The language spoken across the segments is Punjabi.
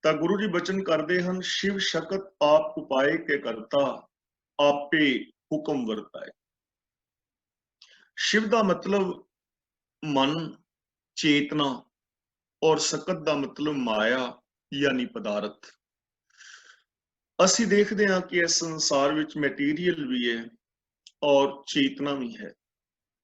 ਤਾਂ ਗੁਰੂ ਜੀ ਬਚਨ ਕਰਦੇ ਹਨ, शिव शक्त आप उपाय के करता, आपे हुक्म वरताए। शिव ਦਾ ਮਤਲਬ ਮਨ, ਚੇਤਨਾ, ਔਰ ਸਕਤ ਦਾ ਮਤਲਬ ਮਾਇਆ ਯਾਨੀ ਪਦਾਰਥ। ਅਸੀਂ ਦੇਖਦੇ ਹਾਂ ਕਿ ਇਸ ਸੰਸਾਰ ਵਿੱਚ ਮੈਟੀਰੀਅਲ ਵੀ ਹੈ ਔਰ ਚੇਤਨਾ ਵੀ ਹੈ।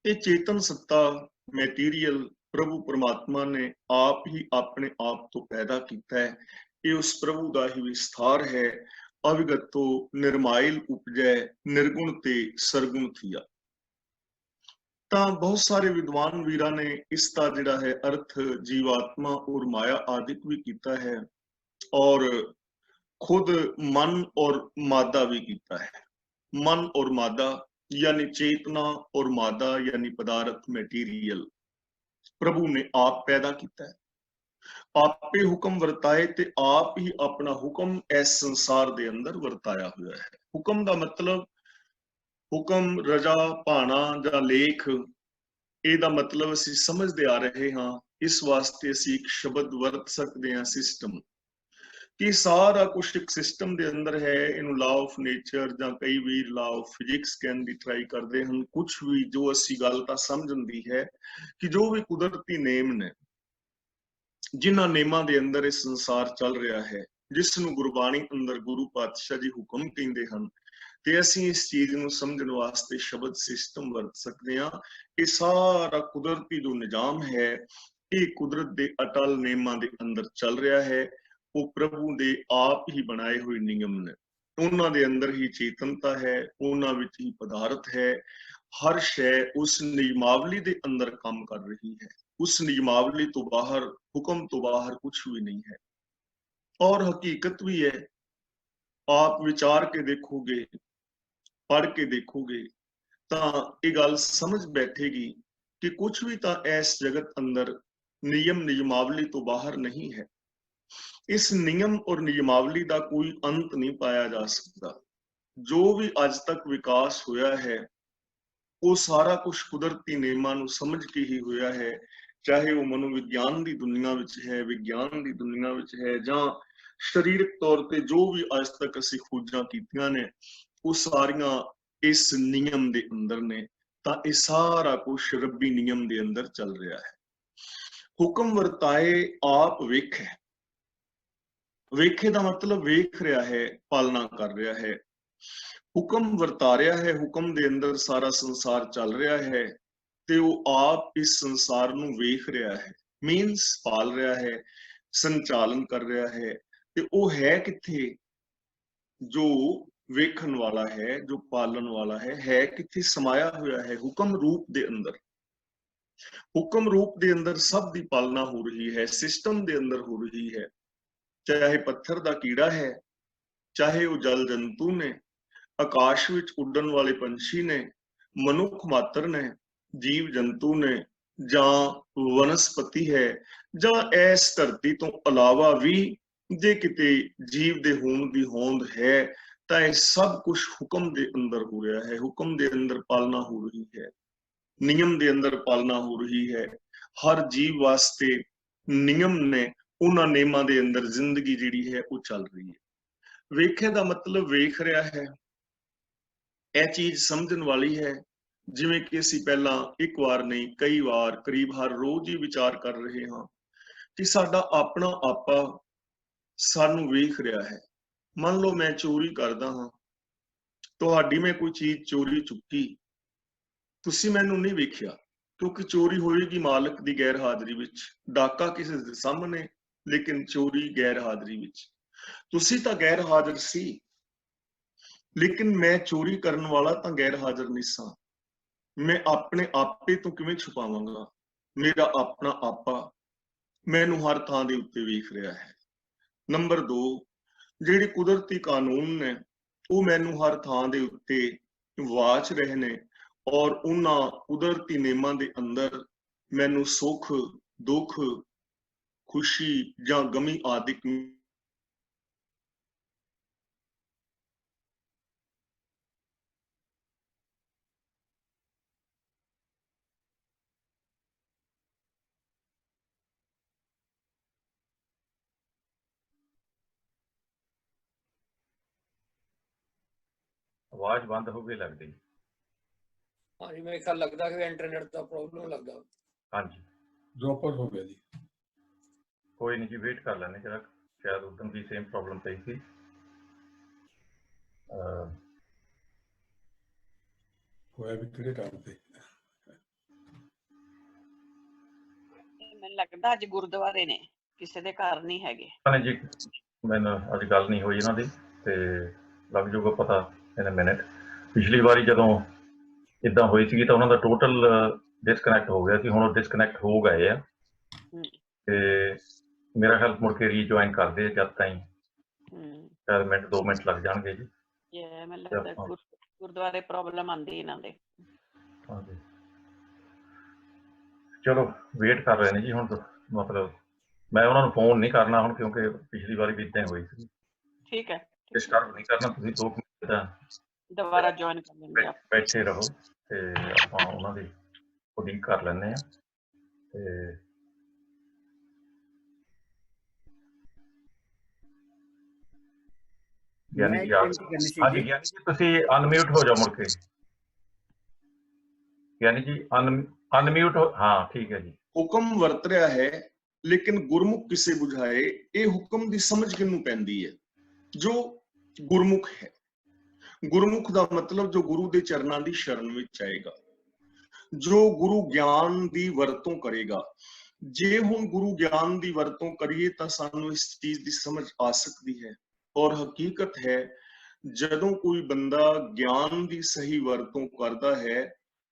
ਇਹ ਚੇਤਨ ਸੱਤਾ ਮੈਟੀਰੀਅਲ ਪ੍ਰਭੂ ਪਰਮਾਤਮਾ ਨੇ ਆਪ ਹੀ ਆਪਣੇ ਆਪ ਤੋਂ ਪੈਦਾ ਕੀਤਾ ਹੈ। ਇਹ ਉਸ ਪ੍ਰਭੂ ਦਾ ਹੀ ਵਿਸਥਾਰ ਹੈ। ਅਵਿਗਤੋ ਨਿਰਮਾਇਲ ਉਪਜੈ, ਨਿਰਗੁਣ ਤੇ ਸਰਗੁਣ ਥੀਆ। ਤਾਂ ਬਹੁਤ ਸਾਰੇ ਵਿਦਵਾਨ ਵੀਰਾਂ ਨੇ ਇਸ ਦਾ ਜਿਹੜਾ ਹੈ ਅਰਥ ਜੀਵਾਤਮਾ ਔਰ ਮਾਇਆ ਆਦਿਕ ਵੀ ਕੀਤਾ ਹੈ, ਔਰ खुद मन और मादा भी कीता है। मन और मादा यानी चेतना और मादा यानी पदार्थ मैटीरियल प्रभु ने आप पैदा किया है। आपे हुक्म वरताए ते आप ही अपना हुक्म इस संसार दे अंदर वरताया हुआ है। हुक्म का मतलब हुक्म रजा भाना या लेख, ਇਹਦਾ मतलब ਅਸੀਂ ਸਮਝਦੇ ਆ ਰਹੇ ਹਾਂ। ਇਸ ਵਾਸਤੇ ਅਸੀਂ ਇੱਕ ਸ਼ਬਦ ਵਰਤ ਸਕਦੇ ਹਾਂ, ਸਿਸਟਮ। ਕਿ ਸਾਰਾ ਕੁਛ ਇੱਕ ਸਿਸਟਮ ਦੇ ਅੰਦਰ ਹੈ। ਇਹਨੂੰ ਲਾ ਆਫ ਨੇਚਰ ਜਾਂ ਕਈ ਵੀ ਲਾ ਆਫ ਫਿਜ਼ਿਕਸ ਕਹਿਣ ਦੀ ਟਰਾਈ ਕਰਦੇ ਹਨ। ਕੁਛ ਵੀ ਜੋ ਅਸੀਂ ਗੱਲ ਤਾਂ ਸਮਝਣ ਦੀ ਹੈ ਕਿ ਜੋ ਵੀ ਕੁਦਰਤੀ ਨੇਮ ਨੇ, ਜਿਨ੍ਹਾਂ ਨੇਮਾਂ ਦੇ ਅੰਦਰ ਇਹ ਸੰਸਾਰ ਚੱਲ ਰਿਹਾ ਹੈ, ਜਿਸ ਨੂੰ ਗੁਰਬਾਣੀ ਅੰਦਰ ਗੁਰੂ ਪਾਤਸ਼ਾਹ ਜੀ ਹੁਕਮ ਕਹਿੰਦੇ ਹਨ, ਤੇ ਅਸੀਂ ਇਸ ਚੀਜ਼ ਨੂੰ ਸਮਝਣ ਵਾਸਤੇ ਸ਼ਬਦ ਸਿਸਟਮ ਵਰਤ ਸਕਦੇ ਹਾਂ। ਇਹ ਸਾਰਾ ਕੁਦਰਤੀ ਜੋ ਨਿਜ਼ਾਮ ਹੈ, ਇਹ ਕੁਦਰਤ ਦੇ ਅਟਲ ਨੇਮਾਂ ਦੇ ਅੰਦਰ ਚੱਲ ਰਿਹਾ ਹੈ। ਉਹ ਪ੍ਰਭੂ ਦੇ ਆਪ ਹੀ ਬਣਾਏ ਹੋਏ ਨਿਯਮ ਨੇ। ਉਹਨਾਂ ਦੇ ਅੰਦਰ ਹੀ ਚੇਤਨਤਾ ਹੈ, ਉਹਨਾਂ ਵਿੱਚ ਹੀ ਪਦਾਰਥ ਹੈ। ਹਰ ਸ਼ੈ ਉਸ ਨਿਯਮਾਵਲੀ ਦੇ ਅੰਦਰ ਕੰਮ ਕਰ ਰਹੀ ਹੈ। ਉਸ ਨਿਯਮਾਵਲੀ ਤੋਂ ਬਾਹਰ, ਹੁਕਮ ਤੋਂ ਬਾਹਰ ਕੁਝ ਵੀ ਨਹੀਂ ਹੈ। ਔਰ ਹਕੀਕਤ ਵੀ ਹੈ। ਆਪ ਵਿਚਾਰ ਕੇ ਦੇਖੋਗੇ, ਪੜ੍ਹ ਕੇ ਦੇਖੋਗੇ ਤਾਂ ਇਹ ਗੱਲ ਸਮਝ ਬੈਠੇਗੀ ਕਿ ਕੁਝ ਵੀ ਤਾਂ ਇਸ ਜਗਤ ਅੰਦਰ ਨਿਯਮ ਨਿਯਮਾਵਲੀ ਤੋਂ ਬਾਹਰ ਨਹੀਂ ਹੈ। ਇਸ ਨਿਯਮ ਔਰ ਨਿਯਮਾਵਲੀ ਦਾ ਕੋਈ ਅੰਤ ਨਹੀਂ ਪਾਇਆ ਜਾ ਸਕਦਾ। ਜੋ ਵੀ ਅੱਜ ਤੱਕ ਵਿਕਾਸ ਹੋਇਆ ਹੈ, ਉਹ ਸਾਰਾ ਕੁਝ ਕੁਦਰਤੀ ਨਿਯਮਾਂ ਨੂੰ ਸਮਝ ਕੇ ਹੀ ਹੋਇਆ ਹੈ। ਚਾਹੇ ਉਹ ਮਨੋਵਿਗਿਆਨ ਦੀ ਦੁਨੀਆ ਵਿੱਚ ਹੈ, ਵਿਗਿਆਨ ਦੀ ਦੁਨੀਆ ਵਿੱਚ ਹੈ, ਜਾਂ ਸਰੀਰਕ ਤੌਰ ਤੇ ਜੋ ਵੀ ਅੱਜ ਤੱਕ ਅਸੀਂ ਖੋਜਾਂ ਕੀਤੀਆਂ ਨੇ, ਉਹ ਸਾਰੀਆਂ ਇਸ ਨਿਯਮ ਦੇ ਅੰਦਰ ਨੇ। ਤਾਂ ਇਹ ਸਾਰਾ ਕੁਝ ਰੱਬੀ ਨਿਯਮ ਦੇ ਅੰਦਰ ਚੱਲ ਰਿਹਾ ਹੈ। ਹੁਕਮ ਵਰਤਾਏ ਆਪ ਵੇਖੇ। ਵੇਖੇ ਦਾ ਮਤਲਬ ਵੇਖ ਰਿਹਾ ਹੈ, ਪਾਲਣਾ ਕਰ ਰਿਹਾ ਹੈ। ਹੁਕਮ ਵਰਤਾ ਰਿਹਾ ਹੈ, ਹੁਕਮ ਦੇ ਅੰਦਰ ਸਾਰਾ ਸੰਸਾਰ ਚੱਲ ਰਿਹਾ ਹੈ, ਤੇ ਉਹ ਆਪ ਇਸ ਸੰਸਾਰ ਨੂੰ ਵੇਖ ਰਿਹਾ ਹੈ, ਮੀਨਸ ਪਾਲ ਰਿਹਾ ਹੈ, ਸੰਚਾਲਨ ਕਰ ਰਿਹਾ ਹੈ। ਤੇ ਉਹ ਹੈ ਕਿੱਥੇ? ਜੋ ਵੇਖਣ ਵਾਲਾ ਹੈ, ਜੋ ਪਾਲਣ ਵਾਲਾ ਹੈ ਕਿੱਥੇ? ਸਮਾਇਆ ਹੋਇਆ ਹੈ ਹੁਕਮ ਰੂਪ ਦੇ ਅੰਦਰ। ਹੁਕਮ ਰੂਪ ਦੇ ਅੰਦਰ ਸਭ ਦੀ ਪਾਲਣਾ ਹੋ ਰਹੀ ਹੈ, ਸਿਸਟਮ ਦੇ ਅੰਦਰ ਹੋ ਰਹੀ ਹੈ। ਚਾਹੇ ਪੱਥਰ ਦਾ ਕੀੜਾ ਹੈ, ਚਾਹੇ ਉਹ ਜਲ ਜੰਤੂ ਨੇ, ਆਕਾਸ਼ ਵਿੱਚ ਉੱਡਣ ਵਾਲੇ ਪੰਛੀ ਨੇ, ਮਨੁੱਖ ਮਾਤਰ ਨੇ, ਜੀਵ ਜੰਤੂ ਨੇ, ਜਾਂ ਵਨਸਪਤੀ ਹੈ, ਜਾਂ ਇਸ ਧਰਤੀ ਤੋਂ ਇਲਾਵਾ ਵੀ ਜੇ ਕਿਤੇ ਜੀਵ ਦੇ ਹੋਣ ਦੀ ਹੋਂਦ ਹੈ, ਤਾਂ ਇਹ ਸਭ ਕੁਝ ਹੁਕਮ ਦੇ ਅੰਦਰ ਹੋ ਰਿਹਾ ਹੈ। ਹੁਕਮ ਦੇ ਅੰਦਰ ਪਾਲਣਾ ਹੋ ਰਹੀ ਹੈ, ਨਿਯਮ ਦੇ ਅੰਦਰ ਪਾਲਣਾ ਹੋ ਰਹੀ ਹੈ। ਹਰ ਜੀਵ ਵਾਸਤੇ ਨਿਯਮ ਨੇ, ਉਹਨਾਂ ਨਿਯਮਾਂ ਦੇ ਅੰਦਰ ਜ਼ਿੰਦਗੀ ਜਿਹੜੀ ਹੈ ਉਹ ਚੱਲ ਰਹੀ ਹੈ। ਵੇਖੇ ਦਾ ਮਤਲਬ ਵੇਖ ਰਿਹਾ ਹੈ। ਇਹ ਚੀਜ਼ ਸਮਝਣ ਵਾਲੀ ਹੈ। ਜਿਵੇਂ ਕਿ ਅਸੀਂ ਪਹਿਲਾਂ ਇੱਕ ਵਾਰ ਨਹੀਂ, ਕਈ ਵਾਰ, ਕਰੀਬ ਹਰ ਰੋਜ਼ ਹੀ ਵਿਚਾਰ ਕਰ ਰਹੇ ਹਾਂ ਕਿ ਸਾਡਾ ਆਪਣਾ ਆਪਾ ਸਾਨੂੰ ਵੇਖ ਰਿਹਾ ਹੈ। ਮੰਨ ਲਓ ਮੈਂ ਚੋਰੀ ਕਰਦਾ ਹਾਂ, ਤੁਹਾਡੀ ਮੈਂ ਕੋਈ ਚੀਜ਼ ਚੋਰੀ ਚੁੱਕੀ, ਤੁਸੀਂ ਮੈਨੂੰ ਨਹੀਂ ਵੇਖਿਆ, ਕਿਉਂਕਿ ਚੋਰੀ ਹੋਏਗੀ ਮਾਲਕ ਦੀ ਗੈਰ ਹਾਜ਼ਰੀ ਵਿੱਚ, ਡਾਕਾ ਕਿਸੇ ਦੇ ਸਾਹਮਣੇ, ਲੇਕਿਨ ਚੋਰੀ ਗੈਰ ਹਾਜ਼ਰੀ ਵਿੱਚ। ਤੁਸੀਂ ਤਾਂ ਗੈਰ ਹਾਜ਼ਰ ਸੀ, ਲੇਕਿਨ ਮੈਂ ਚੋਰੀ ਕਰਨ ਵਾਲਾ ਤਾਂ ਗੈਰ ਹਾਜ਼ਰ ਨਹੀਂ ਸਾਂ। ਮੈਂ ਆਪਣੇ ਆਪੇ ਤੋਂ ਕਿਵੇਂ ਛੁਪਾਵਾਂਗਾ? ਮੇਰਾ ਆਪਣਾ ਆਪਾ ਮੈਨੂੰ ਹਰ ਥਾਂ ਦੇ ਉੱਤੇ ਵੇਖ ਰਿਹਾ ਹੈ। ਨੰਬਰ 2, ਜਿਹੜੇ ਕੁਦਰਤੀ ਕਾਨੂੰਨ ਨੇ ਉਹ ਮੈਨੂੰ ਹਰ ਥਾਂ ਦੇ ਉੱਤੇ ਵਾਚ ਰਹੇ ਨੇ, ਔਰ ਉਹਨਾਂ ਕੁਦਰਤੀ ਨਿਯਮਾਂ ਦੇ ਅੰਦਰ ਮੈਨੂੰ ਸੁੱਖ, ਦੁੱਖ, ਖੁਸ਼ੀ ਜਾਂ ਗਮੀ ਆਦਿਕ आवाज बंद हो गई लगती। हाँ जी, मेरे ख्याल लगता है कि इंटरनेट का प्रॉब्लम लगता। हाँ जी, ड्रॉप आउट हो गया जी। कोई नहीं जी, वेट कर लेने जरा, शायद उधर भी सेम प्रॉब्लम पई थी। होया भी किहड़े टाइम ते? ਮੈਨੂੰ ਲੱਗਦਾ ਅੱਜ ਗੁਰਦੁਆਰੇ ਨੇ, ਕਿਸੇ ਦੇ ਘਰ ਨਹੀਂ ਹੈਗੇ। जी मैंने अज गल नहीं हुई इन्हों की, तो लग जूगा पता इन मिनट। पिछली बारी जदों इदा हुई सी तो उन्होंने टोटल डिसकनैक्ट हो गया कि हुण डिसकनैक्ट हो गए आ, ते मेरा ख्याल मुड़ के रीजॉइन कर दे जब ताईं शायद मिनट 2 मिनट लग जाएंगे जी। ਮੈਨੂੰ ਲੱਗਦਾ ਗੁਰਦੁਆਰੇ ਪ੍ਰੋਬਲਮ ਆਂਦੀ ਇਹਨਾਂ ਦੇ। हाँ जी, चलो वेट कर रहे हैं जी। हुण मतलब मैं उन्होंने फोन नहीं करना हुण, क्योंकि पिछली बार भी इदा हुई सी। ठीक है, डिस्टर्ब नहीं करना, तुसीं 2 मिनट दोबारा ज्वाइन कर लेंगे आप। बैठे रहो, ते आपां उन्हां दी उਡੀਕ कर लैंदे आ। ते ज्ञानी जी हाँ जी, ज्ञानी जी तुसीं अनम्यूट हो जाओ मुड़ के। ज्ञानी जी अनम्यूट हो, हाँ ठीक है जी। हुक्म वरत रहा है लेकिन गुरमुख किसे बुझाए, ये हुक्म दी समझ किनू पैंदी है? जो गुरमुख है। गुरमुख दा मतलब जो गुरु दे चरनां दी शरण विच आएगा, जो गुरु ज्ञान दी वरतों करेगा। जे हुण गुरु ज्ञान दी वरतों करिए तां सानू इस चीज दी समझ आ सकदी है। और हकीकत है जदों कोई बंदा ज्ञान दी सही वरतों करदा है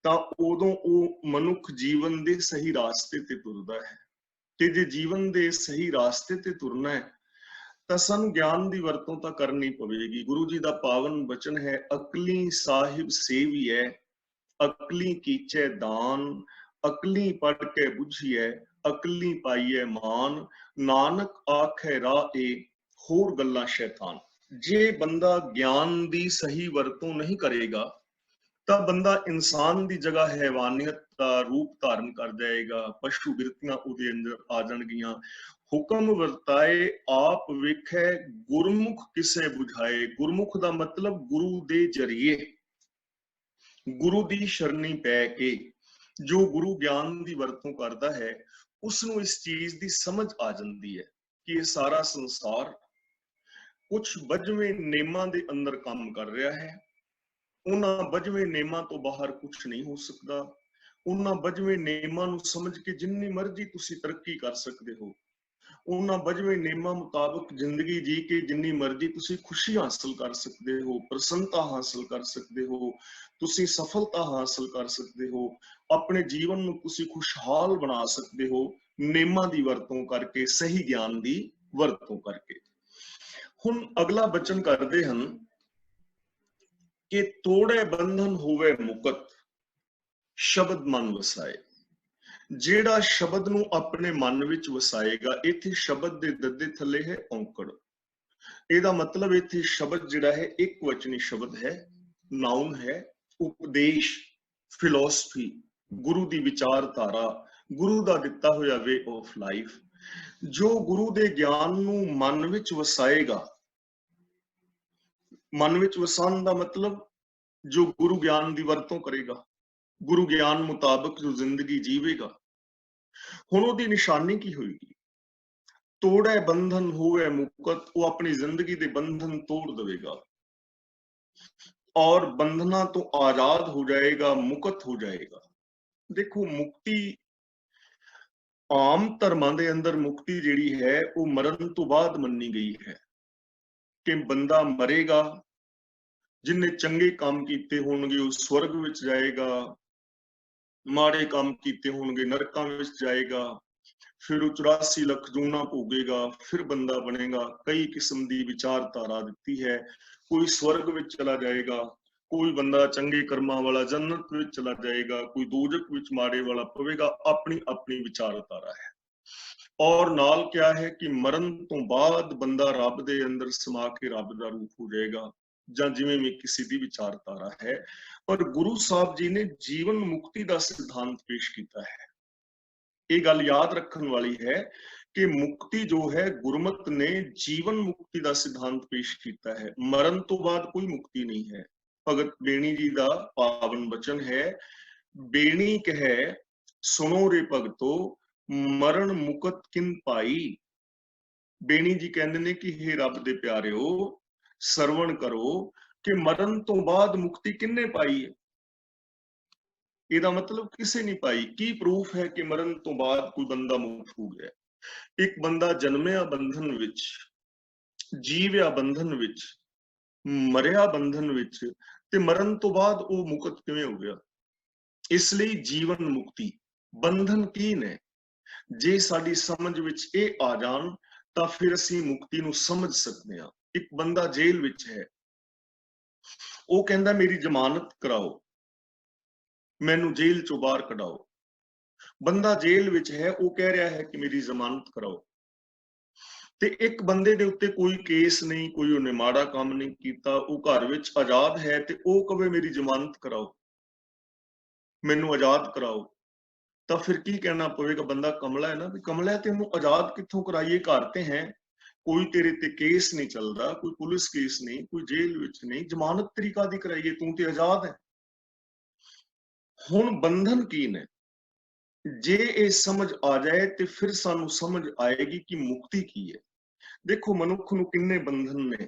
तां उदों ਉਹ मनुख जीवन दे सही रास्ते ते तुरदा है। ते जे जीवन दे सही रास्ते ते तुरना है ਤਾਂ ਸਾਨੂੰ ਗਿਆਨ ਦੀ ਵਰਤੋਂ ਤਾਂ ਕਰਨੀ ਪਵੇਗੀ। ਗੁਰੂ ਜੀ ਦਾ ਪਾਵਨ ਬਚਨ ਹੈ, ਅਕਲੀ ਸਾਹਿਬ ਸੇਵੀਐ, ਅਕਲੀ ਕੀਚੈ ਦਾਨ, ਅਕਲੀ ਪੜ ਕੇ ਬੁਝੀਐ, ਅਕਲੀ ਪਾਈਐ ਮਾਨ, ਨਾਨਕ ਆਖੈ ਰਾਹ ਏ, ਹੋਰ ਗੱਲਾਂ ਸ਼ੈਤਾਨ। ਜੇ ਬੰਦਾ ਗਿਆਨ ਦੀ ਸਹੀ ਵਰਤੋਂ ਨਹੀਂ ਕਰੇਗਾ ਤਾਂ ਬੰਦਾ ਇਨਸਾਨ ਦੀ ਜਗ੍ਹਾ ਹੈਵਾਨੀਅਤ ਦਾ ਰੂਪ ਧਾਰਨ ਕਰ ਜਾਏਗਾ, ਪਸ਼ੂ ਬਿਰਤੀਆਂ ਉਹਦੇ ਅੰਦਰ ਆ ਜਾਣਗੀਆਂ। ਹੁਕਮ ਵਰਤਾਏ ਆਪ ਵੇਖੈ, ਗੁਰਮੁਖ ਕਿਸੇ ਬੁਝਾਏ। ਗੁਰਮੁਖ ਦਾ ਮਤਲਬ ਗੁਰੂ ਦੇ ਜਰੀਏ, ਗੁਰੂ ਦੀ ਸ਼ਰਣੀ ਪੈ ਕੇ ਜੋ ਗੁਰੂ ਗਿਆਨ ਦੀ ਵਰਤੋਂ ਕਰਦਾ ਹੈ ਉਸ ਨੂੰ ਇਸ ਚੀਜ਼ ਦੀ ਸਮਝ ਆ ਜਾਂਦੀ ਹੈ ਕਿ ਇਹ ਸਾਰਾ ਸੰਸਾਰ ਕੁਝ ਵੱਜਵੇਂ ਨੇਮਾਂ ਦੇ ਅੰਦਰ ਕੰਮ ਕਰ ਰਿਹਾ ਹੈ। ਉਹਨਾਂ ਵੱਜਵੇਂ ਨੇਮਾਂ ਤੋਂ ਬਾਹਰ ਕੁਝ ਨਹੀਂ ਹੋ ਸਕਦਾ। ਉਹਨਾਂ ਵੱਜਵੇਂ ਨੇਮਾਂ ਨੂੰ ਸਮਝ ਕੇ ਜਿੰਨੀ ਮਰਜ਼ੀ ਤੁਸੀਂ ਤਰੱਕੀ ਕਰ ਸਕਦੇ ਹੋ, ਉਹਨਾਂ ਵੱਜਵੇਂ ਨੇਮਾਂ ਮੁਤਾਬਕ ਜ਼ਿੰਦਗੀ ਜੀ ਕੇ ਜਿੰਨੀ ਮਰਜ਼ੀ ਤੁਸੀਂ ਖੁਸ਼ੀ ਹਾਸਲ ਕਰ ਸਕਦੇ ਹੋ, ਪ੍ਰਸੰਨਤਾ ਹਾਸਲ ਕਰ ਸਕਦੇ ਹੋ, ਤੁਸੀਂ ਸਫਲਤਾ ਹਾਸਲ ਕਰ ਸਕਦੇ ਹੋ, ਆਪਣੇ ਜੀਵਨ ਨੂੰ ਤੁਸੀਂ ਖੁਸ਼ਹਾਲ ਬਣਾ ਸਕਦੇ ਹੋ ਨੇਮਾਂ ਦੀ ਵਰਤੋਂ ਕਰਕੇ, ਸਹੀ ਗਿਆਨ ਦੀ ਵਰਤੋਂ ਕਰਕੇ। ਹੁਣ ਅਗਲਾ ਬਚਨ ਕਰਦੇ ਹਨ ਕਿ ਤੋੜੇ ਬੰਧਨ ਹੋਵੇ ਮੁਕਤ, ਸ਼ਬਦ ਮਨ ਵਸਾਏ। ਜਿਹੜਾ ਸ਼ਬਦ ਨੂੰ ਆਪਣੇ ਮਨ ਵਿੱਚ ਵਸਾਏਗਾ, ਇੱਥੇ ਸ਼ਬਦ ਦੇ ਦੱਦੇ ਥੱਲੇ ਹੈ ਔਂਕੜ। ਇਹਦਾ ਮਤਲਬ ਇੱਥੇ ਸ਼ਬਦ ਜਿਹੜਾ ਹੈ ਇੱਕ ਵਚਨੀ ਸ਼ਬਦ ਹੈ, ਨਾਉਨ ਹੈ। ਉਪਦੇਸ਼, ਫਿਲਾਸਫੀ, ਗੁਰੂ ਦੀ ਵਿਚਾਰਧਾਰਾ, ਗੁਰੂ ਦਾ ਦਿੱਤਾ ਹੋਇਆ ਵੇ ਆਫ ਲਾਈਫ, ਜੋ ਗੁਰੂ ਦੇ ਗਿਆਨ ਨੂੰ ਮਨ ਵਿੱਚ ਵਸਾਏਗਾ। ਮਨ ਵਿੱਚ ਵਸਾਉਣ ਦਾ ਮਤਲਬ ਜੋ ਗੁਰੂ ਗਿਆਨ ਦੀ ਵਰਤੋਂ ਕਰੇਗਾ, ਗੁਰੂ ਗਿਆਨ ਮੁਤਾਬਕ ਜੋ ਜ਼ਿੰਦਗੀ ਜੀਵੇਗਾ। ਹੁਣ ਉਹਦੀ ਨਿਸ਼ਾਨੀ ਕੀ ਹੋਏਗੀ? ਤੋੜੇ ਬੰਧਨ ਹੋਵੇ ਮੁਕਤ, ਉਹ ਆਪਣੀ ਜ਼ਿੰਦਗੀ ਦੇ ਬੰਧਨ ਤੋੜ ਦੇਵੇਗਾ ਔਰ ਬੰਧਨਾਂ ਤੋਂ ਆਜ਼ਾਦ ਹੋ ਜਾਏਗਾ, ਮੁਕਤ ਹੋ ਜਾਏਗਾ। ਦੇਖੋ, ਮੁਕਤੀ ਆਮ ਧਰਮਾਂ ਦੇ ਅੰਦਰ ਮੁਕਤੀ ਜਿਹੜੀ ਹੈ ਉਹ ਮਰਨ ਤੋਂ ਬਾਅਦ ਮੰਨੀ ਗਈ ਹੈ ਕਿ ਬੰਦਾ ਮਰੇਗਾ, ਜਿਨਨੇ ਚੰਗੇ ਕੰਮ ਕੀਤੇ ਹੋਣਗੇ ਉਹ ਸਵਰਗ ਵਿੱਚ ਜਾਏਗਾ, ਮਾੜੇ ਕੰਮ ਕੀਤੇ ਹੋਣਗੇ ਨਰਕਾਂ ਵਿੱਚ ਜਾਏਗਾ, ਫਿਰ ਉਹ 84 ਲੱਖ ਜੂਨਾਂ ਭੋਗੇਗਾ, ਫਿਰ ਬੰਦਾ ਬਣੇਗਾ। ਕਈ ਕਿਸਮ ਦੀ ਵਿਚਾਰਧਾਰਾ ਦਿੱਤੀ ਹੈ। ਕੋਈ ਸਵਰਗ ਵਿੱਚ ਚਲਾ ਜਾਏਗਾ, ਕੋਈ ਬੰਦਾ ਚੰਗੇ ਕਰਮਾਂ ਵਾਲਾ ਜੰਨਤ ਵਿੱਚ ਚਲਾ ਜਾਏਗਾ, ਕੋਈ ਦੋਜ਼ਖ ਵਿੱਚ ਮਾੜੇ ਵਾਲਾ ਪਵੇਗਾ। ਆਪਣੀ ਆਪਣੀ ਵਿਚਾਰਧਾਰਾ ਹੈ। ਔਰ ਨਾਲ ਕਿਹਾ ਹੈ ਕਿ ਮਰਨ ਤੋਂ ਬਾਅਦ ਬੰਦਾ ਰੱਬ ਦੇ ਅੰਦਰ ਸਮਾ ਕੇ ਰੱਬ ਦਾ ਰੂਪ ਹੋ ਜਾਏਗਾ, ਜਾਂ ਜਿਵੇਂ ਵੀ ਕਿਸੇ ਦੀ ਵਿਚਾਰਧਾਰਾ ਹੈ। ਪਰ ਗੁਰੂ ਸਾਹਿਬ ਜੀ ਨੇ ਜੀਵਨ ਮੁਕਤੀ ਦਾ ਸਿਧਾਂਤ ਪੇਸ਼ ਕੀਤਾ ਹੈ। ਇਹ ਗੱਲ ਯਾਦ ਰੱਖਣ ਵਾਲੀ ਹੈ ਕਿ ਮੁਕਤੀ ਜੋ ਹੈ, ਗੁਰਮਤ ਨੇ ਜੀਵਨ ਮੁਕਤੀ ਦਾ ਸਿਧਾਂਤ ਪੇਸ਼ ਕੀਤਾ ਹੈ। ਮਰਨ ਤੋਂ ਬਾਅਦ ਕੋਈ ਮੁਕਤੀ ਨਹੀਂ ਹੈ, ਭਗਤ ਬੇਣੀ ਜੀ ਦਾ ਪਾਵਨ ਬਚਨ ਹੈ। ਬੇਣੀ ਕਹੈ ਸੁਣੋ ਰੇ ਭਗਤੋ, ਮਰਨ ਮੁਕਤ ਕਿਨ ਪਾਈ। ਬੇਣੀ ਜੀ ਕਹਿੰਦੇ ਨੇ ਕਿ ਹੇ ਰੱਬ ਦੇ ਪਿਆਰਿਓ, ਸਰਵਣ ਕਰੋ ਕਿ ਮਰਨ ਤੋਂ ਬਾਅਦ ਮੁਕਤੀ ਕਿੰਨੇ ਪਾਈ ਹੈ। ਇਹਦਾ ਮਤਲਬ ਕਿਸੇ ਨਹੀਂ ਪਾਈ। ਕੀ ਪ੍ਰੂਫ ਹੈ ਕਿ ਮਰਨ ਤੋਂ ਬਾਅਦ ਕੋਈ ਬੰਦਾ ਮੁਕਤ ਹੋ ਗਿਆ? ਇੱਕ ਬੰਦਾ ਜਨਮਿਆ ਬੰਧਨ ਵਿੱਚ, ਜੀਵਿਆ ਬੰਧਨ ਵਿੱਚ, ਮਰਿਆ ਬੰਧਨ ਵਿੱਚ, ਤੇ ਮਰਨ ਤੋਂ ਬਾਅਦ ਉਹ ਮੁਕਤ ਕਿਵੇਂ ਹੋ ਗਿਆ? ਇਸ ਲਈ ਜੀਵਨ ਮੁਕਤੀ, ਬੰਧਨ ਕੀ ਨੇ? ਜੇ ਸਾਡੀ ਸਮਝ ਵਿੱਚ ਇਹ ਆ ਜਾਣ ਤਾਂ ਫਿਰ ਅਸੀਂ ਮੁਕਤੀ ਨੂੰ ਸਮਝ ਸਕਦੇ ਹਾਂ। ਇੱਕ ਬੰਦਾ ਜੇਲ੍ਹ ਵਿੱਚ ਹੈ, ਉਹ ਕਹਿੰਦਾ ਮੇਰੀ ਜ਼ਮਾਨਤ ਕਰਾਓ, ਮੈਨੂੰ ਜੇਲ੍ਹ ਚੋਂ ਬਾਹਰ ਕਢਾਓ। ਬੰਦਾ ਜੇਲ੍ਹ ਵਿੱਚ ਹੈ, ਉਹ ਕਹਿ ਰਿਹਾ ਹੈ ਕਿ ਮੇਰੀ ਜ਼ਮਾਨਤ ਕਰਾਓ, ਤੇ ਇੱਕ ਬੰਦੇ ਦੇ ਉੱਤੇ ਕੋਈ ਕੇਸ ਨਹੀਂ, ਕੋਈ ਉਹਨੇ ਮਾੜਾ ਕੰਮ ਨਹੀਂ ਕੀਤਾ, ਉਹ ਘਰ ਵਿੱਚ ਆਜ਼ਾਦ ਹੈ, ਤੇ ਉਹ ਕਵੇ ਮੇਰੀ ਜ਼ਮਾਨਤ ਕਰਾਓ, ਮੈਨੂੰ ਆਜ਼ਾਦ ਕਰਾਓ, ਤਾਂ ਫਿਰ ਕੀ ਕਹਿਣਾ ਪਵੇਗਾ? ਬੰਦਾ ਕਮਲਾ ਹੈ ਨਾ। ਵੀ ਕਮਲਾ ਹੈ ਤੇ ਉਹਨੂੰ ਆਜ਼ਾਦ ਕਿੱਥੋਂ ਕਰਾਈਏ? ਘਰ ਤੇ ਹੈ, ਕੋਈ ਤੇਰੇ ਤੇ ਕੇਸ ਨਹੀਂ ਚੱਲਦਾ, ਕੋਈ ਪੁਲਿਸ ਕੇਸ ਨਹੀਂ, ਕੋਈ ਜੇਲ੍ਹ ਵਿੱਚ ਨਹੀਂ, ਜ਼ਮਾਨਤ ਤਰੀਕਾ ਦੀ ਕਰਾਈਏ, ਤੂੰ ਤੇ ਆਜ਼ਾਦ ਹੈ। ਹੁਣ ਬੰਧਨ ਕੀ ਨੇ? ਜੇ ਇਹ ਸਮਝ ਆ ਜਾਏ ਤੇ ਫਿਰ ਸਾਨੂੰ ਸਮਝ ਆਏਗੀ ਕਿ ਮੁਕਤੀ ਕੀ ਹੈ। ਦੇਖੋ ਮਨੁੱਖ ਨੂੰ ਕਿੰਨੇ ਬੰਧਨ ਨੇ,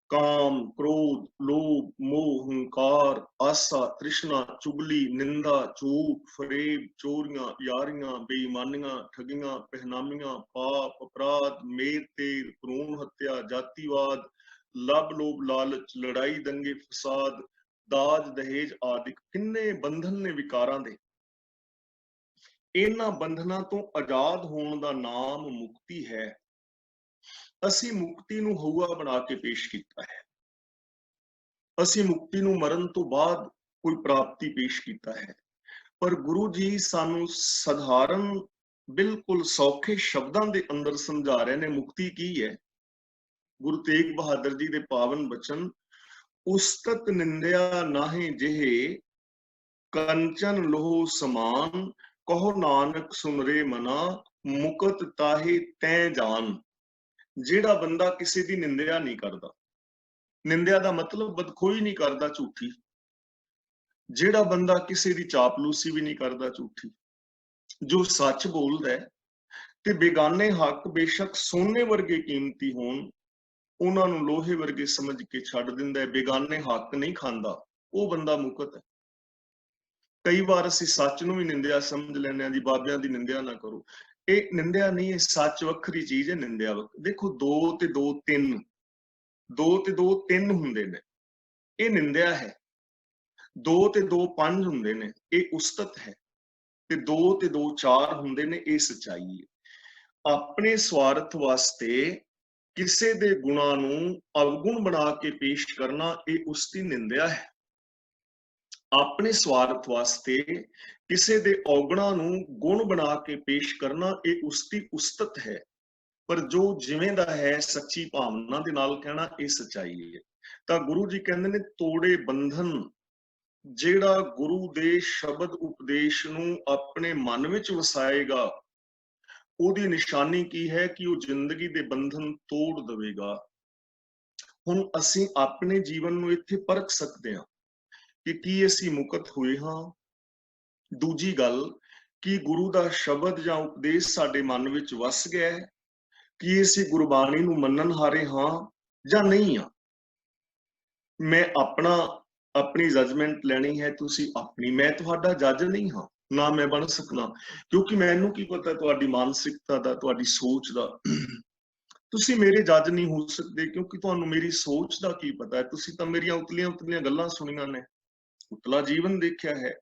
ਕਾਮ, ਕ੍ਰੋਧ, ਲੋਭ, ਮੋਹ, ਹੰਕਾਰ, ਆਸਾ, ਤ੍ਰਿਸ਼ਨਾ, ਚੁਗਲੀ, ਨਿੰਦਾ, ਝੂਠ, ਫਰੇਬ, ਚੋਰੀਆਂ, ਯਾਰੀਆਂ, ਬੇਈਮਾਨੀਆਂ, ਠਗੀਆਂ, ਪਹਿਨਾਮੀਆਂ, ਪਾਪ, ਅਪਰਾਧ, ਮੇਰ ਤੇਰ, ਭਰੂਣ ਹੱਤਿਆ, ਜਾਤੀਵਾਦ, ਲੱਭ ਲੋਭ ਲਾਲਚ, ਲੜਾਈ ਦੰਗੇ ਫਸਾਦ, ਦਾਜ ਦਹੇਜ ਆਦਿ। ਕਿੰਨੇ ਬੰਧਨ ਨੇ ਵਿਕਾਰਾਂ ਦੇ। ਇਹਨਾਂ ਬੰਧਨਾਂ ਤੋਂ ਆਜ਼ਾਦ ਹੋਣ ਦਾ ਨਾਮ ਮੁਕਤੀ ਹੈ। ਅਸੀਂ ਮੁਕਤੀ ਨੂੰ ਹਊਆ ਬਣਾ ਕੇ ਪੇਸ਼ ਕੀਤਾ ਹੈ। ਅਸੀਂ ਮੁਕਤੀ ਨੂੰ ਮਰਨ ਤੋਂ ਬਾਅਦ ਕੋਈ ਪ੍ਰਾਪਤੀ ਪੇਸ਼ ਕੀਤਾ ਹੈ। ਪਰ ਗੁਰੂ ਜੀ ਸਾਨੂੰ ਸਧਾਰਨ, ਬਿਲਕੁਲ ਸੌਖੇ ਸ਼ਬਦਾਂ ਦੇ ਅੰਦਰ ਸਮਝਾ ਰਹੇ ਨੇ ਮੁਕਤੀ ਕੀ ਹੈ। ਗੁਰੂ ਤੇਗ ਬਹਾਦਰ ਜੀ ਦੇ ਪਾਵਨ ਬਚਨ, ਉਸਤਤ ਨਿੰਦਿਆ ਨਾਹੀਂ ਜਿਹੇ, ਕੰਚਨ ਲੋਹ ਸਮਾਨ, ਕਹੋ ਨਾਨਕ ਸੁਮਰੇ ਮਨਾ, ਮੁਕਤ ਤਾਹੇ ਤੈ ਜਾਨ। ਜਿਹੜਾ ਬੰਦਾ ਕਿਸੇ ਦੀ ਨਿੰਦਿਆ ਨਹੀਂ ਕਰਦਾ, ਨਿੰਦਿਆ ਦਾ ਮਤਲਬ ਬਦਖੋਈ ਨਹੀਂ ਕਰਦਾ ਝੂਠੀ, ਜਿਹੜਾ ਬੰਦਾ ਕਿਸੇ ਦੀ ਚਾਪਲੂਸੀ ਵੀ ਨਹੀਂ ਕਰਦਾ ਝੂਠੀ, ਜੋ ਸੱਚ ਬੋਲਦਾ ਹੈ ਤੇ ਬੇਗਾਨੇ ਹੱਕ ਬੇਸ਼ੱਕ ਸੋਨੇ ਵਰਗੇ ਕੀਮਤੀ ਹੋਣ, ਉਹਨਾਂ ਨੂੰ ਲੋਹੇ ਵਰਗੇ ਸਮਝ ਕੇ ਛੱਡ ਦਿੰਦਾ ਹੈ, ਬੇਗਾਨੇ ਹੱਕ ਨਹੀਂ ਖਾਂਦਾ, ਉਹ ਬੰਦਾ ਮੁਕਤ ਹੈ। ਕਈ ਵਾਰ ਅਸੀਂ ਸੱਚ ਨੂੰ ਵੀ ਨਿੰਦਿਆ ਸਮਝ ਲੈਂਦੇ ਹਾਂ, ਜੀ ਬਾਬਿਆਂ ਦੀ ਨਿੰਦਿਆ ਨਾ ਕਰੋ। ਇਹ ਨਿੰਦਿਆ ਨਹੀਂ ਹੈ, ਸੱਚ ਵੱਖਰੀ ਚੀਜ਼ ਹੈ, ਨਿੰਦਿਆ ਵੱਖਰੀ। ਦੇਖੋ 2 ਤੇ 2 3, 2 ਤੇ 2 3 ਹੁੰਦੇ ਨੇ, ਇਹ ਨਿੰਦਿਆ ਹੈ। 2 ਤੇ 2 5 ਹੁੰਦੇ ਨੇ, ਇਹ ਉਸਤਤ ਹੈ। ਤੇ 2 ਤੇ 2 4 ਹੁੰਦੇ ਨੇ, ਇਹ ਸੱਚਾਈ ਹੈ। ਆਪਣੇ ਸਵਾਰਥ ਵਾਸਤੇ ਕਿਸੇ ਦੇ ਗੁਣਾਂ ਨੂੰ ਅਵਗੁਣ ਬਣਾ ਕੇ ਪੇਸ਼ ਕਰਨਾ, ਇਹ ਉਸ ਦੀ ਨਿੰਦਿਆ ਹੈ। ਆਪਣੇ ਸਵਾਰਥ ਵਾਸਤੇ ਕਿਸੇ ਦੇ ਔਗਣਾਂ ਨੂੰ ਗੁਣ ਬਣਾ ਕੇ ਪੇਸ਼ ਕਰਨਾ, ਇਹ ਉਸ ਦੀ ਉਸਤਤ ਹੈ। ਪਰ ਜੋ ਜਿਵੇਂ ਦਾ ਹੈ ਸੱਚੀ ਭਾਵਨਾ ਦੇ ਨਾਲ ਕਹਿਣਾ, ਇਹ ਸੱਚਾਈ ਹੈ। ਤਾਂ ਗੁਰੂ ਜੀ ਕਹਿੰਦੇ ਨੇ ਤੋੜੇ ਬੰਧਨ। ਜਿਹੜਾ ਗੁਰੂ ਦੇ ਸ਼ਬਦ ਉਪਦੇਸ਼ ਨੂੰ ਆਪਣੇ ਮਨ ਵਿੱਚ ਵਸਾਏਗਾ, ਉਹਦੀ ਨਿਸ਼ਾਨੀ ਕੀ ਹੈ ਕਿ ਉਹ ਜ਼ਿੰਦਗੀ ਦੇ ਬੰਧਨ ਤੋੜ ਦੇਵੇਗਾ। ਹੁਣ ਅਸੀਂ ਆਪਣੇ ਜੀਵਨ ਨੂੰ ਇੱਥੇ ਪਰਖ ਸਕਦੇ ਹਾਂ ਕਿ ਕੀ ਅਸੀਂ ਮੁਕਤ ਹੋਏ ਹਾਂ। ਦੂਜੀ ਗੱਲ, ਕਿ ਗੁਰੂ ਦਾ ਸ਼ਬਦ ਜਾਂ ਉਪਦੇਸ਼ ਸਾਡੇ ਮਨ ਵਿੱਚ ਵਸ ਗਿਆ ਹੈ, ਕਿ ਅਸੀਂ ਗੁਰਬਾਣੀ ਨੂੰ ਮੰਨਣ ਹਾਰੇ ਹਾਂ ਜਾਂ ਨਹੀਂ ਹਾਂ। ਮੈਂ ਆਪਣੀ ਜਜਮੈਂਟ ਲੈਣੀ ਹੈ, ਤੁਸੀਂ ਆਪਣੀ। ਮੈਂ ਤੁਹਾਡਾ ਜੱਜ ਨਹੀਂ ਹਾਂ, ਨਾ ਮੈਂ ਬਣ ਸਕਦਾ, ਕਿਉਂਕਿ ਮੈਨੂੰ ਕੀ ਪਤਾ ਤੁਹਾਡੀ ਮਾਨਸਿਕਤਾ ਦਾ, ਤੁਹਾਡੀ ਸੋਚ ਦਾ। ਤੁਸੀਂ ਮੇਰੇ ਜੱਜ ਨਹੀਂ ਹੋ ਸਕਦੇ, ਕਿਉਂਕਿ ਤੁਹਾਨੂੰ ਮੇਰੀ ਸੋਚ ਦਾ ਕੀ ਪਤਾ ਹੈ। ਤੁਸੀਂ ਤਾਂ ਮੇਰੀਆਂ ਉਤਲੀਆਂ ਗੱਲਾਂ ਸੁਣੀਆਂ ਨੇ, ਉਤਲਾ ਜੀਵਨ ਦੇਖਿਆ ਹੈ।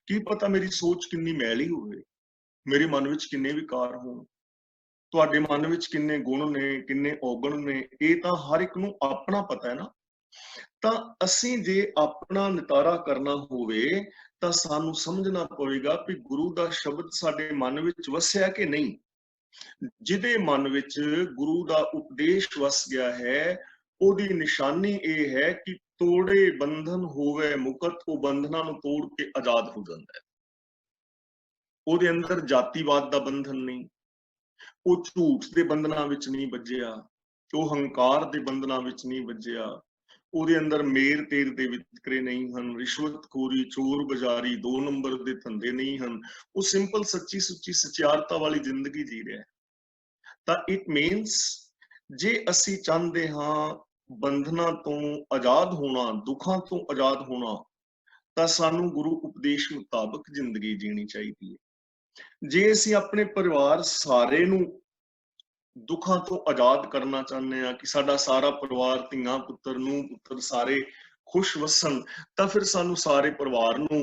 ਕੀ ਪਤਾ ਮੇਰੀ ਸੋਚ ਕਿੰਨੀ ਮੈਲੀ ਹੋਵੇ, ਮੇਰੇ ਮਨ ਵਿੱਚ ਕਿੰਨੇ ਵਿਕਾਰ ਹੋਣ, ਤੁਹਾਡੇ ਮਨ ਵਿੱਚ ਕਿੰਨੇ ਗੁਣ ਨੇ, ਕਿੰਨੇ ਔਗਣ ਨੇ, ਇਹ ਤਾਂ ਹਰ ਇੱਕ ਨੂੰ ਆਪਣਾ ਪਤਾ ਹੈ ਨਾ। ਤਾਂ ਅਸੀਂ ਜੇ ਆਪਣਾ ਨਿਤਾਰਾ ਕਰਨਾ ਹੋਵੇ ਤਾਂ ਸਾਨੂੰ ਸਮਝਣਾ ਪਵੇਗਾ ਕਿ ਗੁਰੂ ਦਾ ਸ਼ਬਦ ਸਾਡੇ ਮਨ ਵਿੱਚ ਵਸਿਆ ਕਿ ਨਹੀਂ। ਜਿਹਦੇ ਮਨ ਵਿੱਚ ਗੁਰੂ ਦਾ ਉਪਦੇਸ਼ ਵਸ ਗਿਆ ਹੈ, ਉਹਦੀ ਨਿਸ਼ਾਨੀ ਇਹ ਹੈ ਕਿ ਤੋੜੇ ਬੰਧਨ ਹੋਵੇ ਮੁਕਤ। ਉਹ ਬੰਧਨਾਂ ਨੂੰ ਤੋੜ ਕੇ ਆਜ਼ਾਦ ਹੋ ਜਾਂਦਾ ਹੈ। ਉਹਦੇ ਅੰਦਰ ਜਾਤੀਵਾਦ ਦਾ ਬੰਧਨ ਨਹੀਂ, ਉਹ ਝੂਠ ਦੇ ਬੰਧਨਾਂ ਵਿੱਚ ਨਹੀਂ ਵੱਜਿਆ, ਉਹ ਹੰਕਾਰ ਦੇ ਬੰਧਨਾਂ ਵਿੱਚ ਨਹੀਂ ਵੱਜਿਆ, ਉਹਦੇ ਅੰਦਰ ਮੇਰ ਤੇਰ ਦੇ ਵਿਤਕਰੇ ਨਹੀਂ ਹਨ, ਰਿਸ਼ਵਤਖੋਰੀ, ਚੋਰ ਬਜ਼ਾਰੀ, 2 ਨੰਬਰ ਦੇ ਧੰਦੇ ਨਹੀਂ ਹਨ। ਉਹ ਸਿੰਪਲ ਸੱਚੀ ਸੁੱਚੀ ਸਚਿਆਰਤਾ ਵਾਲੀ ਜ਼ਿੰਦਗੀ ਜੀ ਰਿਹਾ ਹੈ। ਤਾਂ ਇਟ ਮੀਨਸ ਜੇ ਅਸੀਂ ਚਾਹੁੰਦੇ ਹਾਂ ਬੰਧਨਾਂ ਤੋਂ ਆਜ਼ਾਦ ਹੋਣਾ, ਦੁੱਖਾਂ ਤੋਂ ਆਜ਼ਾਦ ਹੋਣਾ, ਤਾਂ ਸਾਨੂੰ ਗੁਰੂ ਉਪਦੇਸ਼ ਮੁਤਾਬਕ ਜ਼ਿੰਦਗੀ ਜੀਣੀ ਚਾਹੀਦੀ ਹੈ। ਜੇ ਅਸੀਂ ਆਪਣੇ ਪਰਿਵਾਰ ਸਾਰੇ ਨੂੰ ਦੁੱਖਾਂ ਤੋਂ ਆਜ਼ਾਦ ਕਰਨਾ ਚਾਹੁੰਦੇ ਹਾਂ ਕਿ ਸਾਡਾ ਸਾਰਾ ਪਰਿਵਾਰ, ਧੀਆਂ ਪੁੱਤਰ, ਨੂੰਹ ਪੁੱਤਰ ਸਾਰੇ ਖੁਸ਼ ਵਸਣ, ਤਾਂ ਫਿਰ ਸਾਨੂੰ ਸਾਰੇ ਪਰਿਵਾਰ ਨੂੰ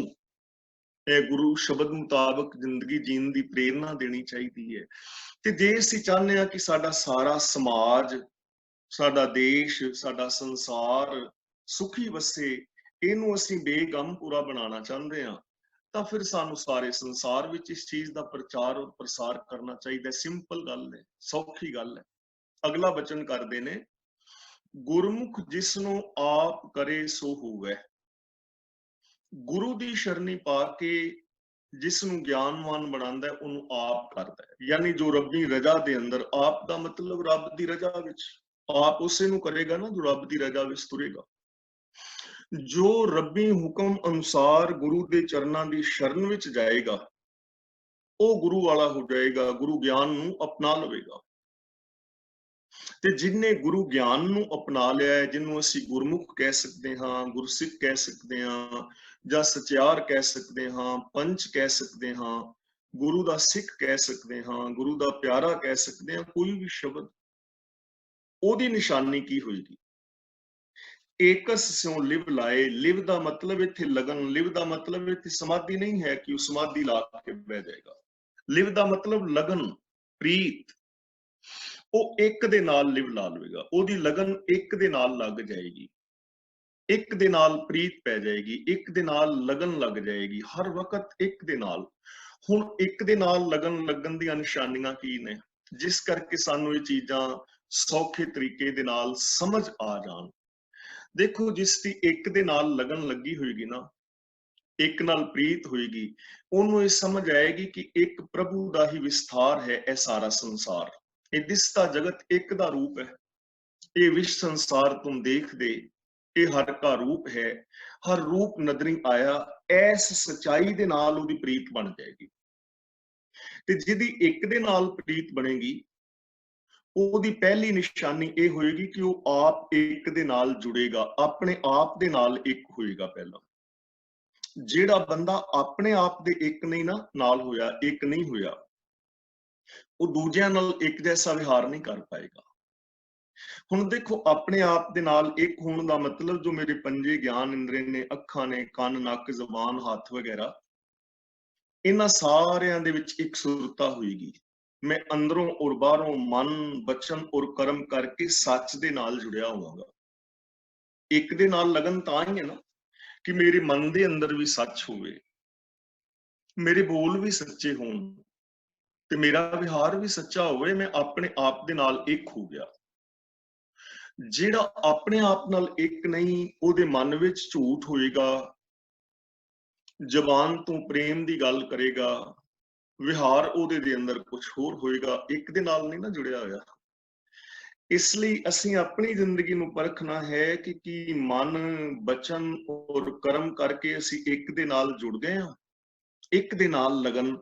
ਇਹ ਗੁਰੂ ਸ਼ਬਦ ਮੁਤਾਬਕ ਜ਼ਿੰਦਗੀ ਜੀਣ ਦੀ ਪ੍ਰੇਰਨਾ ਦੇਣੀ ਚਾਹੀਦੀ ਹੈ। ਤੇ ਜੇ ਅਸੀਂ ਚਾਹੁੰਦੇ ਹਾਂ ਕਿ ਸਾਡਾ ਸਾਰਾ ਸਮਾਜ, ਸਾਡਾ ਦੇਸ਼, ਸਾਡਾ ਸੰਸਾਰ ਸੁਖੀ ਵਸੇ, ਇਹਨੂੰ ਅਸੀਂ ਬੇਗਮਪੂਰਾ ਬਣਾਉਣਾ ਚਾਹੁੰਦੇ ਹਾਂ, ਤਾਂ ਫਿਰ ਸਾਨੂੰ ਸਾਰੇ ਸੰਸਾਰ ਵਿੱਚ ਇਸ ਚੀਜ਼ ਦਾ ਪ੍ਰਚਾਰ ਔਰ ਪ੍ਰਸਾਰ ਕਰਨਾ ਚਾਹੀਦਾ। ਸਿੰਪਲ ਗੱਲ ਹੈ, ਸੌਖੀ ਗੱਲ ਹੈ। ਅਗਲਾ ਬਚਨ ਕਰਦੇ ਨੇ, ਗੁਰਮੁਖ ਜਿਸਨੂੰ ਆਪ ਕਰੇ ਸੋ ਹੋਵੇ। ਗੁਰੂ ਦੀ ਸ਼ਰਣੀ ਪਾ ਕੇ ਜਿਸ ਨੂੰ ਗਿਆਨਵਾਨ ਬਣਾਉਂਦਾ ਹੈ ਉਹਨੂੰ ਆਪ ਕਰਦਾ ਹੈ। ਯਾਨੀ ਜੋ ਰੱਬੀ ਰਜ਼ਾ ਦੇ ਅੰਦਰ, ਆਪ ਦਾ ਮਤਲਬ ਰੱਬ ਦੀ ਰਜ਼ਾ ਵਿੱਚ, ਆਪ ਉਸੇ ਨੂੰ ਕਰੇਗਾ ਨਾ ਜੋ ਰੱਬ ਦੀ ਰਜ਼ਾ ਵਿੱਚ ਤੁਰੇਗਾ। ਜੋ ਰੱਬੀ ਹੁਕਮ ਅਨੁਸਾਰ ਗੁਰੂ ਦੇ ਚਰਨਾਂ ਦੀ ਸ਼ਰਨ ਵਿੱਚ ਜਾਏਗਾ ਉਹ ਗੁਰੂ ਵਾਲਾ ਹੋ ਜਾਏਗਾ, ਗੁਰੂ ਗਿਆਨ ਨੂੰ ਅਪਣਾ ਲਵੇਗਾ। ਤੇ ਜਿਨਨੇ ਗੁਰੂ ਗਿਆਨ ਨੂੰ ਅਪਣਾ ਲਿਆ ਹੈ, ਜਿਹਨੂੰ ਅਸੀਂ ਗੁਰਮੁਖ ਕਹਿ ਸਕਦੇ ਹਾਂ, ਗੁਰਸਿੱਖ ਕਹਿ ਸਕਦੇ ਹਾਂ, ਜਾਂ ਸਚਿਆਰ ਕਹਿ ਸਕਦੇ ਹਾਂ, ਪੰਚ ਕਹਿ ਸਕਦੇ ਹਾਂ, ਗੁਰੂ ਦਾ ਸਿੱਖ ਕਹਿ ਸਕਦੇ ਹਾਂ, ਗੁਰੂ ਦਾ ਪਿਆਰਾ ਕਹਿ ਸਕਦੇ ਹਾਂ, ਕੋਈ ਵੀ ਸ਼ਬਦ, ਉਹਦੀ ਨਿਸ਼ਾਨੀ ਕੀ ਹੋਏਗੀ? ਏਕਸ ਸਿਉ ਲਿਵ ਲਾਏ। ਲਿਵ ਦਾ ਮਤਲਬ ਇੱਥੇ ਲਗਨ, ਲਿਵ ਦਾ ਮਤਲਬ ਇੱਥੇ ਸਮਾਧੀ ਨਹੀਂ ਹੈ ਕਿ ਉਹ ਸਮਾਧੀ ਲਾ ਕੇ ਬਹਿ ਜਾਏਗਾ। ਲਿਵ ਦਾ ਮਤਲਬ ਲਗਨ, ਪ੍ਰੀਤ। ਉਹ ਇੱਕ ਦੇ ਨਾਲ ਲਿਵ ਲਾ ਲਵੇਗਾ, ਉਹਦੀ ਲਗਨ ਇੱਕ ਦੇ ਨਾਲ ਲੱਗ ਜਾਏਗੀ, ਇੱਕ ਦੇ ਨਾਲ ਪ੍ਰੀਤ ਪੈ ਜਾਏਗੀ, ਇੱਕ ਦੇ ਨਾਲ ਲਗਨ ਲੱਗ ਜਾਏਗੀ, ਹਰ ਵਕਤ ਇੱਕ ਦੇ ਨਾਲ। ਹੁਣ ਇੱਕ ਦੇ ਨਾਲ ਲਗਨ ਲੱਗਣ ਦੀਆਂ ਨਿਸ਼ਾਨੀਆਂ ਕੀ ਨੇ, ਜਿਸ ਕਰਕੇ ਸਾਨੂੰ ਇਹ ਚੀਜ਼ਾਂ ਸੌਖੇ ਤਰੀਕੇ ਦੇ ਨਾਲ ਸਮਝ ਆ ਜਾਣ? ਦੇਖੋ, ਜਿਸ ਦੀ ਇੱਕ ਦੇ ਨਾਲ ਲਗਨ ਲੱਗੀ ਹੋਏਗੀ ਨਾ, ਇੱਕ ਨਾਲ ਪ੍ਰੀਤ ਹੋਏਗੀ, ਉਹਨੂੰ ਇਹ ਸਮਝ ਆਏਗੀ ਕਿ ਇੱਕ ਪ੍ਰਭੂ ਦਾ ਹੀ ਵਿਸਥਾਰ ਹੈ ਇਹ ਸਾਰਾ ਸੰਸਾਰ। ਇਹ ਦਿਸਦਾ ਜਗਤ ਇੱਕ ਦਾ ਰੂਪ ਹੈ। ਇਹ ਵਿਸ਼ ਸੰਸਾਰ ਤੁਮ ਦੇਖਦੇ, ਇਹ ਹਰ ਕਾ ਰੂਪ ਹੈ। ਹਰ ਰੂਪ ਨਦਰੀ ਆਇਆ। ਐਸ ਸਚਾਈ ਦੇ ਨਾਲ ਉਹਦੀ ਪ੍ਰੀਤ ਬਣ ਜਾਏਗੀ। ਤੇ ਜਿਹਦੀ ਇੱਕ ਦੇ ਨਾਲ ਪ੍ਰੀਤ ਬਣੇਗੀ, ਉਹਦੀ ਪਹਿਲੀ ਨਿਸ਼ਾਨੀ ਇਹ ਹੋਏਗੀ ਕਿ ਉਹ ਆਪ ਇੱਕ ਦੇ ਨਾਲ ਜੁੜੇਗਾ, ਆਪਣੇ ਆਪ ਦੇ ਨਾਲ ਇੱਕ ਹੋਏਗਾ। ਪਹਿਲਾਂ ਜਿਹੜਾ ਬੰਦਾ ਆਪਣੇ ਆਪ ਦੇ ਇੱਕ ਨਹੀਂ ਨਾ ਨਾਲ ਹੋਇਆ, ਇੱਕ ਨਹੀਂ ਹੋਇਆ, ਉਹ ਦੂਜਿਆਂ ਨਾਲ ਇੱਕ ਜੈਸਾ ਵਿਹਾਰ ਨਹੀਂ ਕਰ ਪਾਏਗਾ। ਹੁਣ ਦੇਖੋ, ਆਪਣੇ ਆਪ ਦੇ ਨਾਲ ਇੱਕ ਹੋਣ ਦਾ ਮਤਲਬ, ਜੋ ਮੇਰੇ ਪੰਜੇ ਗਿਆਨ ਇੰਦਰੀ ਨੇ, ਅੱਖਾਂ ਨੇ, ਕੰਨ, ਨੱਕ, ਜ਼ੁਬਾਨ, ਹੱਥ ਵਗੈਰਾ, ਇਹਨਾਂ ਸਾਰਿਆਂ ਦੇ ਵਿੱਚ ਇੱਕ ਸੁਰਤਾ ਹੋਏਗੀ। ਮੈਂ ਅੰਦਰੋਂ ਔਰ ਬਾਹਰੋਂ ਮਨ, ਬਚਨ ਔਰ ਕਰਮ ਕਰਕੇ ਸੱਚ ਦੇ ਨਾਲ ਜੁੜਿਆ ਹੋਵਾਂਗਾ। ਇੱਕ ਦੇ ਨਾਲ ਲਗਨ ਤਾਂ ਹੀ ਹੈ ਨਾ ਕਿ ਮੇਰੇ ਮਨ ਦੇ ਅੰਦਰ ਵੀ ਸੱਚ ਹੋਵੇ, ਮੇਰੇ ਬੋਲ ਵੀ ਸੱਚੇ ਹੋਣ, ਤੇ ਮੇਰਾ ਵਿਹਾਰ ਵੀ ਸੱਚਾ ਹੋਵੇ। ਮੈਂ ਆਪਣੇ ਆਪ ਦੇ ਨਾਲ ਇੱਕ ਹੋ ਗਿਆ। ਜਿਹੜਾ ਆਪਣੇ ਆਪ ਨਾਲ ਇੱਕ ਨਹੀਂ, ਉਹਦੇ ਮਨ ਵਿੱਚ ਝੂਠ ਹੋਏਗਾ, ਜ਼ਬਾਨ ਤੋਂ ਪ੍ਰੇਮ ਦੀ ਗੱਲ ਕਰੇਗਾ, ਵਿਹਾਰ ਉਹਦੇ ਦੇ ਅੰਦਰ ਕੁਝ ਹੋਰ ਹੋਏਗਾ, ਇੱਕ ਦੇ ਨਾਲ ਨਹੀਂ ਨਾ ਜੁੜਿਆ ਹੋਇਆ। ਇਸ ਲਈ ਅਸੀਂ ਆਪਣੀ ਜ਼ਿੰਦਗੀ ਨੂੰ ਪਰਖਣਾ ਹੈ ਕਿ ਕੀ ਮਨ, ਬਚਨ ਔਰ ਕਰਮ ਕਰਕੇ ਅਸੀਂ ਇੱਕ ਦੇ ਨਾਲ ਜੁੜ ਗਏ ਹਾਂ। ਇੱਕ ਦੇ ਨਾਲ ਲਗਨ,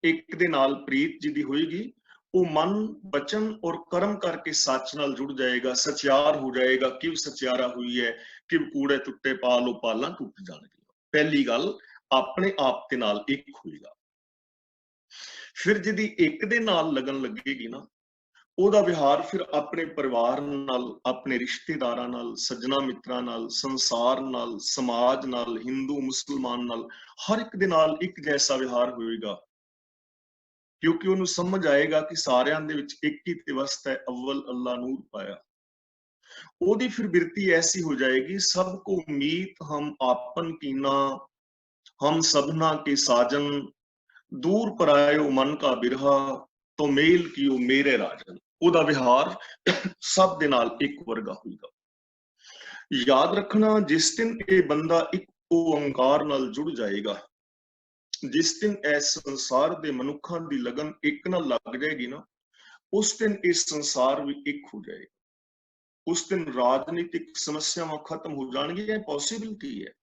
ਇੱਕ ਦੇ ਨਾਲ ਪ੍ਰੀਤ ਜਿਹਦੀ ਹੋਏਗੀ, ਉਹ ਮਨ, ਬਚਨ ਔਰ ਕਰਮ ਕਰਕੇ ਸੱਚ ਨਾਲ ਜੁੜ ਜਾਏਗਾ, ਸਚਿਆਰ ਹੋ ਜਾਏਗਾ। ਕਿਵ ਸਚਿਆਰਾ ਹੋਈ ਹੈ, ਕਿਵ ਕੂੜੇ ਟੁੱਟੇ ਪਾ ਲੋ ਪਾਲਾਂ ਟੁੱਟ ਜਾਣਗੇ। ਪਹਿਲੀ ਗੱਲ, ਆਪਣੇ ਆਪ ਦੇ ਨਾਲ ਇੱਕ ਹੋਏਗਾ। ਫਿਰ ਜਿਹਦੀ ਇੱਕ ਦੇ ਨਾਲ ਲਗਨ ਲੱਗੇਗੀ ਨਾ, ਉਹਦਾ ਵਿਹਾਰ ਫਿਰ ਆਪਣੇ ਪਰਿਵਾਰ ਨਾਲ, ਆਪਣੇ ਰਿਸ਼ਤੇਦਾਰਾਂ ਨਾਲ, ਸੱਜਣਾ ਮਿੱਤਰਾਂ ਨਾਲ, ਸੰਸਾਰ ਨਾਲ, ਸਮਾਜ ਨਾਲ, ਹਿੰਦੂ ਮੁਸਲਮਾਨ ਨਾਲ, ਹਰ ਇੱਕ ਦੇ ਨਾਲ ਇੱਕ ਜੈਸਾ ਵਿਹਾਰ ਹੋਏਗਾ। ਕਿਉਂਕਿ ਉਹਨੂੰ ਸਮਝ ਆਏਗਾ ਕਿ ਸਾਰਿਆਂ ਦੇ ਵਿੱਚ ਇੱਕ ਹੀ ਤੇ ਵਸਤਾ ਹੈ, ਅਵਲ ਅੱਲਾ ਨੂਰ ਪਾਇਆ। ਉਹਦੀ ਫਿਰ ਬਿਰਤੀ ਐਸੀ ਹੋ ਜਾਏਗੀ, ਸਭ ਕੋ ਮੀਤ ਹਮ ਆਪਨ ਕੀਨਾ, ਹਮ ਸਭਨਾ ਕੇ ਸਾਜਨ, ਦੂਰ ਪਰਾਇਓ ਮਨ ਕਾ ਬਿਰਹਾ, ਤੋ ਮੇਲ ਕੀਓ ਮੇਰੇ ਰਾਜਨ। ਉਹਦਾ ਵਿਹਾਰ ਸਭ ਦੇ ਨਾਲ ਇੱਕ ਵਰਗਾ ਹੋਏਗਾ। ਯਾਦ ਰੱਖਣਾ, ਜਿਸ ਦਿਨ ਇਹ ਬੰਦਾ ਇੱਕ ਓੰਕਾਰ ਨਾਲ ਜੁੜ ਜਾਏਗਾ, ਜਿਸ ਦਿਨ ਇਸ ਸੰਸਾਰ ਦੇ ਮਨੁੱਖਾਂ ਦੀ ਲਗਨ ਇੱਕ ਨਾਲ ਲੱਗ ਜਾਏਗੀ ਨਾ, ਉਸ ਦਿਨ ਇਸ ਸੰਸਾਰ ਵੀ ਇੱਕ ਹੋ ਜਾਏਗਾ। उस दिन राजनीतिक समस्यावां खत्म हो जाएंगी। पॉसिबिलिटी है।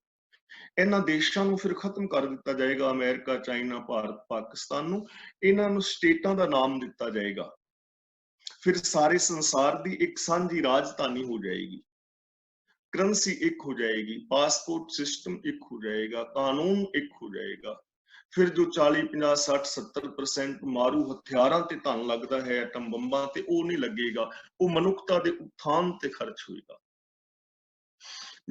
ਇਹਨਾਂ ਦੇਸ਼ਾਂ ਨੂੰ ਫਿਰ ਖਤਮ ਕਰ ਦਿੱਤਾ ਜਾਏਗਾ, ਅਮਰੀਕਾ, ਚਾਈਨਾ, ਭਾਰਤ, ਪਾਕਿਸਤਾਨ ਨੂੰ। ਇਹਨਾਂ ਨੂੰ ਸਟੇਟਾਂ ਦਾ ਨਾਮ ਦਿੱਤਾ ਜਾਏਗਾ। ਫਿਰ ਸਾਰੇ ਸੰਸਾਰ ਦੀ ਇੱਕ ਸਾਂਝੀ ਰਾਜਧਾਨੀ ਹੋ ਜਾਏਗੀ, ਕਰੰਸੀ ਇੱਕ ਹੋ ਜਾएगी, पासपोर्ट सिस्टम एक हो जाएगा, कानून एक हो जाएगा। फिर जो 40, 50, 60, 70% मारू हथियारां ते धन लगदा है, एटम बंबां ते, वो नहीं लगेगा। वो मनुखता दे उत्थान ते खर्च होएगा।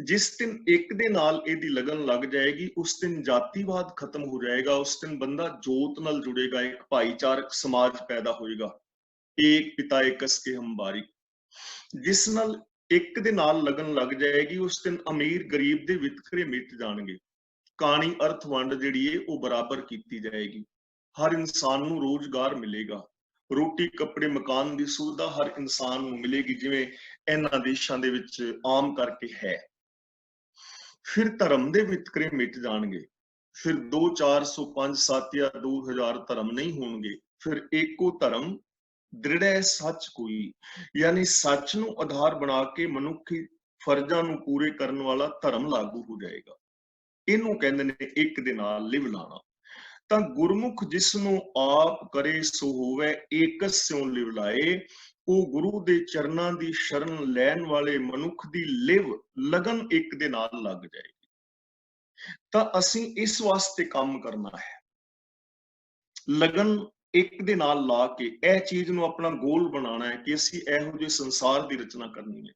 जिस दिन एक दे नाल इहदी लगन लग जाएगी, उस दिन जातिवाद खत्म हो जाएगा। उस दिन बंदा जोत नाल जुड़ेगा, एक भाईचारक समाज पैदा होएगा। एक पिता एक के हम बारी। जिस नाल ਇੱਕ ਦੇ ਨਾਲ लगन लग जाएगी, उस दिन अमीर गरीब ਦੇ ਵਿਤਕਰੇ ਮਿਟ ਜਾਣਗੇ। ਕਾਣੀ ਅਰਥ ਵੰਡ ਜਿਹੜੀ ਹੈ ਉਹ ਬਰਾਬਰ ਕੀਤੀ ਜਾਏਗੀ। ਹਰ ਇਨਸਾਨ ਨੂੰ ਰੋਜ਼ਗਾਰ ਮਿਲੇਗਾ। ਰੋਟੀ ਕੱਪੜੇ ਮਕਾਨ ਦੀ ਸੁਵਿਧਾ ਹਰ ਇਨਸਾਨ ਨੂੰ ਮਿਲੇਗੀ, ਜਿਵੇਂ ਇਹਨਾਂ ਦੇਸ਼ਾਂ ਦੇ ਵਿੱਚ ਆਮ ਕਰਕੇ ਹੈ। ਫਿਰ ਧਰਮ ਦੇ ਵਿਤਕਰੇ ਮਿਟ ਜਾਣਗੇ। ਫਿਰ 2, 400, 5, 7 ਜਾਂ 2000 ਧਰਮ ਨਹੀਂ ਹੋਣਗੇ। ਫਿਰ ਇੱਕੋ ਧਰਮ ਦ੍ਰਿੜ ਹੈ ਸੱਚ ਕੋਈ, ਯਾਨੀ ਸੱਚ ਨੂੰ ਆਧਾਰ ਬਣਾ ਕੇ ਮਨੁੱਖੀ ਫਰਜ਼ਾਂ ਨੂੰ ਪੂਰੇ ਕਰਨ ਵਾਲਾ ਧਰਮ ਲਾਗੂ ਹੋ ਜਾਏਗਾ। ਇਹਨੂੰ ਕਹਿੰਦੇ ਨੇ ਇੱਕ ਦੇ ਨਾਲ ਲਿਵ ਲਾਣਾ। ਤਾਂ ਗੁਰਮੁਖ ਜਿਸ ਨੂੰ ਆਪ ਕਰੇ ਸੋ ਹੋਵੇ, ਏਕਸ ਸਿਉ ਲਿਵ ਲਾਏ। ਉਹ ਗੁਰੂ ਦੇ ਚਰਨਾਂ ਦੀ ਸ਼ਰਨ ਲੈਣ ਵਾਲੇ ਮਨੁੱਖ ਦੀ ਲਿਵ ਲਗਨ ਇੱਕ ਦੇ ਨਾਲ ਲੱਗ ਜਾਏਗੀ। ਤਾਂ ਅਸੀਂ ਇਸ ਵਾਸਤੇ ਕੰਮ ਕਰਨਾ ਹੈ, ਲਗਨ ਇੱਕ ਦੇ ਨਾਲ ਲਾ ਕੇ ਇਹ ਚੀਜ਼ ਨੂੰ ਆਪਣਾ ਗੋਲ ਬਣਾਉਣਾ ਹੈ ਕਿ ਅਸੀਂ ਇਹੋ ਜਿਹੇ ਸੰਸਾਰ ਦੀ ਰਚਨਾ ਕਰਨੀ ਹੈ,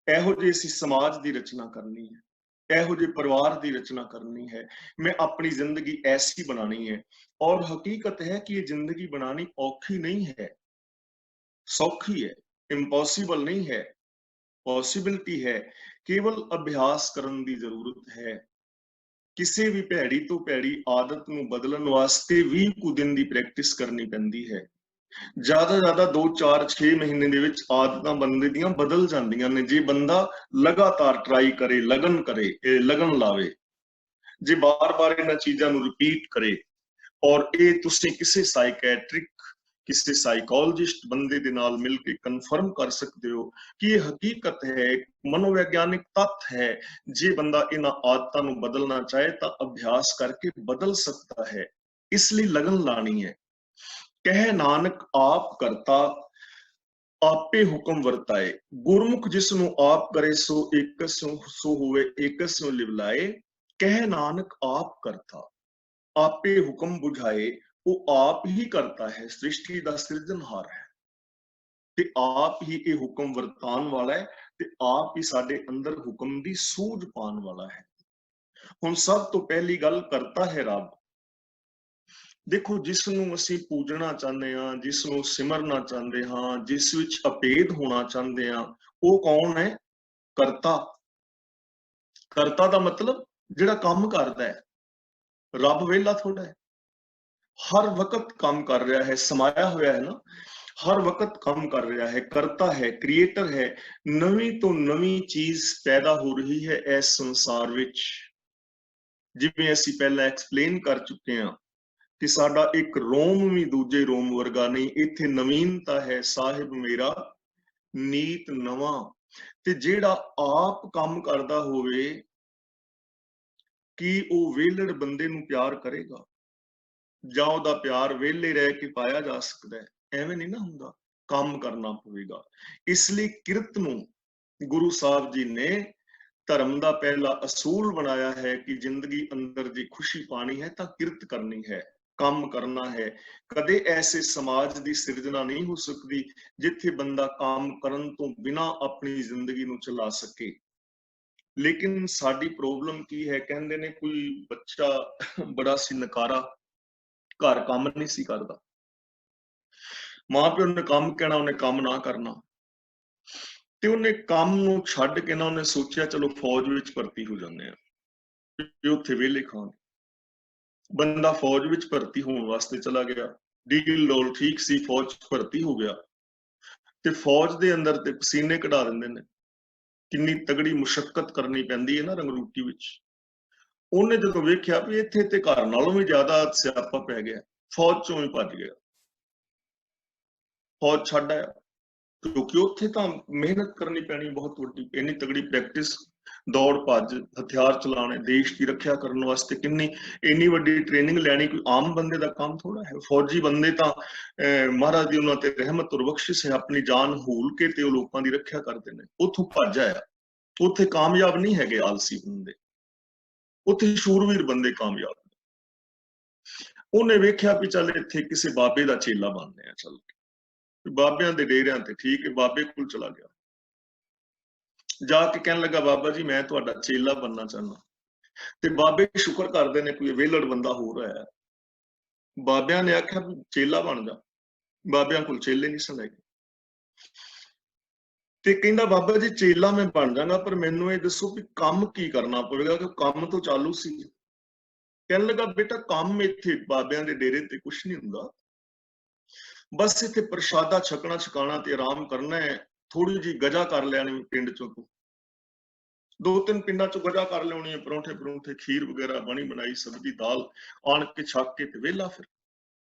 ਇਹੋ ਜਿਹੇ ਅਸੀਂ ਸਮਾਜ ਦੀ ਰਚਨਾ ਕਰਨੀ ਹੈ, ਇਹੋ ਜਿਹੇ ਪਰਿਵਾਰ ਦੀ ਰਚਨਾ ਕਰਨੀ ਹੈ। ਮੈਂ ਆਪਣੀ ਜ਼ਿੰਦਗੀ ਐਸੀ ਬਣਾਣੀ ਹੈ। ਔਰ ਹਕੀਕਤ ਹੈ ਕਿ ਇਹ ਜ਼ਿੰਦਗੀ ਬਣਾਣੀ ਔਖੀ ਨਹੀਂ ਹੈ, ਸੌਖੀ ਹੈ, ਇੰਪੋਸੀਬਲ ਨਹੀਂ ਹੈ, ਪੋਸਿबिलिटी ਹੈ। ਕੇਵਲ ਅਭਿਆਸ ਕਰਨ ਦੀ ਜ਼ਰੂਰਤ ਹੈ। ਕਿਸੇ ਵੀ ਭੈੜੀ ਤੋਂ ਭੈੜੀ ਆਦਤ ਨੂੰ ਬਦਲਣ ਵਾਸਤੇ 20 ਕੁ ਦਿਨ ਦੀ ਪ੍ਰੈਕਟਿਸ ਕਰਨੀ ਪੈਂਦੀ ਹੈ। ਜ਼ਿਆਦਾ 2, 4, 6 ਮਹੀਨੇ ਦੇ ਵਿੱਚ ਆਦਤਾਂ ਬੰਦੇ ਦੀਆਂ ਬਦਲ ਜਾਂਦੀਆਂ ਨੇ, ਜੇ ਬੰਦਾ ਲਗਾਤਾਰ ਟਰਾਈ ਕਰੇ, ਲਗਨ ਕਰੇ, ਲਗਨ ਲਾਵੇ, ਜੇ ਬਾਰ-ਬਾਰ ਇਹਨਾਂ ਚੀਜ਼ਾਂ ਨੂੰ ਰਿਪੀਟ ਕਰੇ। ਔਰ ਇਹ ਤੁਸੀਂ ਕਿਸੇ ਸਾਈਕੈਟ੍ਰਿਕ, ਕਿਸੇ ਸਾਈਕੋਲੋਜਿਸਟ ਬੰਦੇ ਦੇ ਨਾਲ ਮਿਲ ਕੇ ਕਨਫਰਮ ਕਰ ਸਕਦੇ ਹੋ ਕਿ ਇਹ ਹਕੀਕਤ ਹੈ, ਮਨੋਵਿਗਿਆਨਿਕ ਤੱਥ ਹੈ। ਜੇ ਬੰਦਾ ਇਹਨਾਂ ਆਦਤਾਂ ਨੂੰ ਬਦਲਣਾ ਚਾਹੇ ਤਾਂ ਅਭਿਆਸ ਕਰਕੇ ਬਦਲ ਸਕਦਾ ਹੈ। ਇਸ ਲਈ ਲਗਨ ਲਾਣੀ ਹੈ। ਕਹਿ ਨਾਨਕ ਆਪ ਕਰਤਾ, ਆਪੇ ਹੁਕਮ ਵਰਤਾਏ। ਗੁਰਮੁਖ ਜਿਸ ਨੂੰ ਆਪ ਕਰੇ ਸੋ ਏਕਸ ਸੋ ਹੋਵੇ, ਏਕਸ ਨੂੰ ਲਿਵ ਲਾਏ। ਕਹਿ ਨਾਨਕ ਆਪ ਕਰਤਾ, ਆਪੇ ਹੁਕਮ ਬੁਝਾਏ। ਉਹ ਆਪ ਹੀ ਕਰਤਾ ਹੈ, ਸ੍ਰਿਸ਼ਟੀ ਦਾ ਸਿਰਜਣਹਾਰ ਹੈ ਤੇ ਆਪ ਹੀ ਇਹ ਹੁਕਮ ਵਰਤਾਉਣ ਵਾਲਾ ਹੈ ਤੇ ਆਪ ਹੀ ਸਾਡੇ ਅੰਦਰ ਹੁਕਮ ਦੀ ਸੂਝ ਪਾਉਣ ਵਾਲਾ ਹੈ। ਹੁਣ ਸਭ ਤੋਂ ਪਹਿਲੀ ਗੱਲ ਕਰਤਾ ਹੈ ਰੱਬ। ਦੇਖੋ, ਜਿਸ ਨੂੰ ਅਸੀਂ ਪੂਜਣਾ ਚਾਹੁੰਦੇ ਹਾਂ, ਜਿਸ ਨੂੰ ਸਿਮਰਨਾ ਚਾਹੁੰਦੇ ਹਾਂ, ਜਿਸ ਵਿੱਚ ਅਭੇਦ ਹੋਣਾ ਚਾਹੁੰਦੇ ਹਾਂ, ਉਹ ਕੌਣ ਹੈ? ਕਰਤਾ। ਕਰਤਾ ਦਾ ਮਤਲਬ ਜਿਹੜਾ ਕੰਮ ਕਰਦਾ ਹੈ। ਰੱਬ ਵਿਹਲਾ ਥੋੜਾ ਹੈ, ਹਰ ਵਕਤ ਕੰਮ ਕਰ ਰਿਹਾ ਹੈ, ਸਮਾਇਆ ਹੋਇਆ ਹੈ ਨਾ, ਹਰ ਵਕਤ ਕੰਮ ਕਰ ਰਿਹਾ ਹੈ, ਕਰਤਾ ਹੈ, ਕ੍ਰੀਏਟਰ ਹੈ। ਨਵੀਂ ਤੋਂ ਨਵੀਂ ਚੀਜ਼ ਪੈਦਾ ਹੋ ਰਹੀ ਹੈ ਇਸ ਸੰਸਾਰ ਵਿੱਚ। ਜਿਵੇਂ ਅਸੀਂ ਪਹਿਲਾਂ ਐਕਸਪਲੇਨ ਕਰ ਚੁੱਕੇ ਹਾਂ ਕਿ ਸਾਡਾ ਇੱਕ ਰੋਮ ਵੀ ਦੂਜੇ ਰੋਮ ਵਰਗਾ ਨਹੀਂ। ਇੱਥੇ ਨਵੀਨਤਾ ਹੈ, ਸਾਹਿਬ ਮੇਰਾ ਨੀਤ ਨਵਾਂ। ਤੇ ਜਿਹੜਾ ਆਪ ਕੰਮ ਕਰਦਾ ਹੋਵੇ, ਕੀ ਉਹ ਵਿਹਲੜ ਬੰਦੇ ਨੂੰ ਪਿਆਰ ਕਰੇਗਾ ਜਾਂ ਉਹਦਾ ਪਿਆਰ ਵਿਹਲੇ ਰਹਿ ਕੇ ਪਾਇਆ ਜਾ ਸਕਦਾ ਹੈ? ਐਵੇਂ ਨਹੀਂ ਨਾ ਹੁੰਦਾ, ਕੰਮ ਕਰਨਾ ਪਵੇਗਾ। ਇਸ ਲਈ ਕਿਰਤ ਨੂੰ ਗੁਰੂ ਸਾਹਿਬ ਜੀ ਨੇ ਧਰਮ ਦਾ ਪਹਿਲਾ ਅਸੂਲ ਬਣਾਇਆ ਹੈ ਕਿ ਜ਼ਿੰਦਗੀ ਅੰਦਰ ਜੇ ਖੁਸ਼ੀ ਪਾਣੀ ਹੈ ਤਾਂ ਕਿਰਤ ਕਰਨੀ ਹੈ, ਕੰਮ ਕਰਨਾ ਹੈ। ਕਦੇ ਐਸੇ ਸਮਾਜ ਦੀ ਸਿਰਜਣਾ ਨਹੀਂ ਹੋ ਸਕਦੀ ਜਿੱਥੇ ਬੰਦਾ ਕੰਮ ਕਰਨ ਤੋਂ ਬਿਨਾਂ ਆਪਣੀ ਜ਼ਿੰਦਗੀ ਨੂੰ ਚਲਾ ਸਕੇ। ਲੇਕਿਨ ਸਾਡੀ ਪ੍ਰੋਬਲਮ ਕੀ ਹੈ? ਕਹਿੰਦੇ ਨੇ ਕੋਈ ਬੱਚਾ ਬੜਾ ਸੀ ਨਕਾਰਾ, ਘਰ ਕੰਮ ਨਹੀਂ ਸੀ ਕਰਦਾ, ਮਾਂ ਪਿਓ ਨੇ ਕੰਮ ਕਹਿਣਾ, ਉਹਨੇ ਕੰਮ ਨਾ ਕਰਨਾ, ਤੇ ਉਹਨੇ ਕੰਮ ਨੂੰ ਛੱਡ ਕੇ ਨਾ ਉਹਨੇ ਸੋਚਿਆ ਚਲੋ ਫੌਜ ਵਿੱਚ ਭਰਤੀ ਹੋ ਜਾਂਦੇ ਆ, ਤੇ ਉੱਥੇ ਵਿਹਲੇ ਖਾਣ। ਬੰਦਾ ਫੌਜ ਵਿੱਚ ਭਰਤੀ ਹੋਣ ਵਾਸਤੇ ਚਲਾ ਗਿਆ, ਡੀਲ ਡੋਲ ਠੀਕ ਸੀ, ਫੌਜ ਚ ਭਰਤੀ ਹੋ ਗਿਆ ਤੇ ਫੌਜ ਦੇ ਅੰਦਰ ਤੇ ਪਸੀਨੇ ਕਢਾ ਦਿੰਦੇ ਨੇ। ਕਿੰਨੀ ਤਗੜੀ ਮੁਸ਼ੱਕਤ ਕਰਨੀ ਪੈਂਦੀ ਹੈ ਨਾ ਰੰਗਰੂਟੀ ਵਿੱਚ। ਉਹਨੇ ਜਦੋਂ ਵੇਖਿਆ ਵੀ ਇੱਥੇ ਤੇ ਘਰ ਨਾਲੋਂ ਵੀ ਜ਼ਿਆਦਾ ਸਿਆਪਾ ਪੈ ਗਿਆ, ਫੌਜ ਚੋਂ ਹੀ ਭੱਜ ਗਿਆ, ਫੌਜ ਛੱਡ ਆਇਆ। क्योंकि उत्थे तां मेहनत करनी पैनी बहुत वड्डी, इन्नी तगड़ी प्रैक्टिस, दौड़ भज, हथियार चलाने, देश की रक्षा करने वास्ते किन्नी इन्नी वड्डी ट्रेनिंग लैनी कोई आम बंदे दा काम थोड़ा है। फौजी बंदे तां महाराज दी उन्हां ते रहमत और बख्शिश है, अपनी जान हूल के ते लोकां दी रक्षा करदे ने। उत्थों भज आया, उत्थे कामयाब नहीं हैगे आलसी बंदे, उत्थे शूरवीर बंदे कामयाब। ਉਹਨੇ ਵੇਖਿਆ ਵੀ ਚੱਲ ਇੱਥੇ ਕਿਸੇ ਬਾਬੇ ਦਾ ਚੇਲਾ ਬਣਦੇ ਆ, ਚੱਲ ਬਾਬਿਆਂ ਦੇ ਡੇਰਿਆਂ ਤੇ ਠੀਕ ਹੈ, ਬਾਬੇ ਕੋਲ ਚਲਾ ਗਿਆ, ਜਾ ਕੇ ਕਹਿਣ ਲੱਗਾ ਬਾਬਾ ਜੀ ਮੈਂ ਤੁਹਾਡਾ ਚੇਲਾ ਬਣਨਾ ਚਾਹੁੰਦਾ। ਤੇ ਬਾਬੇ ਸ਼ੁਕਰ ਕਰਦੇ ਨੇ ਕੋਈ ਵਿਹਲੜ ਬੰਦਾ ਹੋ ਰਿਹਾ। ਬਾਬਿਆਂ ਨੇ ਆਖਿਆ ਵੀ ਚੇਲਾ ਬਣ ਜਾ, ਬਾਬਿਆਂ ਕੋਲ ਚੇਲੇ ਨਹੀਂ ਸਨ ਹੈਗੇ। ਤੇ ਕਹਿੰਦਾ ਬਾਬਾ ਜੀ ਚੇਲਾ ਮੈਂ ਬਣ ਜਾਗਾ, ਪਰ ਮੈਨੂੰ ਇਹ ਦੱਸੋ ਵੀ ਕੰਮ ਕੀ ਕਰਨਾ ਪਵੇਗਾ, ਕਿ ਕੰਮ ਤੋਂ ਚਾਲੂ ਸੀ। ਕਹਿਣ ਲੱਗਾ ਬੇਟਾ ਕੰਮ ਇੱਥੇ ਬਾਬਿਆਂ ਦੇ ਡੇਰੇ ਤੇ ਕੁਛ ਨਹੀਂ ਹੁੰਦਾ, ਬਸ ਇੱਥੇ ਪ੍ਰਸ਼ਾਦਾ ਛਕਣਾ ਛਕਾਣਾ ਤੇ ਆਰਾਮ ਕਰਨਾ ਹੈ। ਥੋੜੀ ਜਿਹੀ ਗਜਾ ਕਰ ਲੈਣੀ ਪਿੰਡ ਚੋਂ, ਤੂੰ 2-3 ਪਿੰਡਾਂ ਚੋਂ ਗਜਾ ਕਰ ਲਿਆਉਣੀ ਹੈ, ਪਰੌਂਠੇ ਪਰੌਂਠੇ ਖੀਰ ਵਗੈਰਾ ਬਣੀ ਬਣਾਈ ਸਬਜ਼ੀ ਦਾਲ ਆਣ ਕੇ ਛੱਕ ਕੇ ਤੇ ਵਿਹਲਾ। ਫਿਰ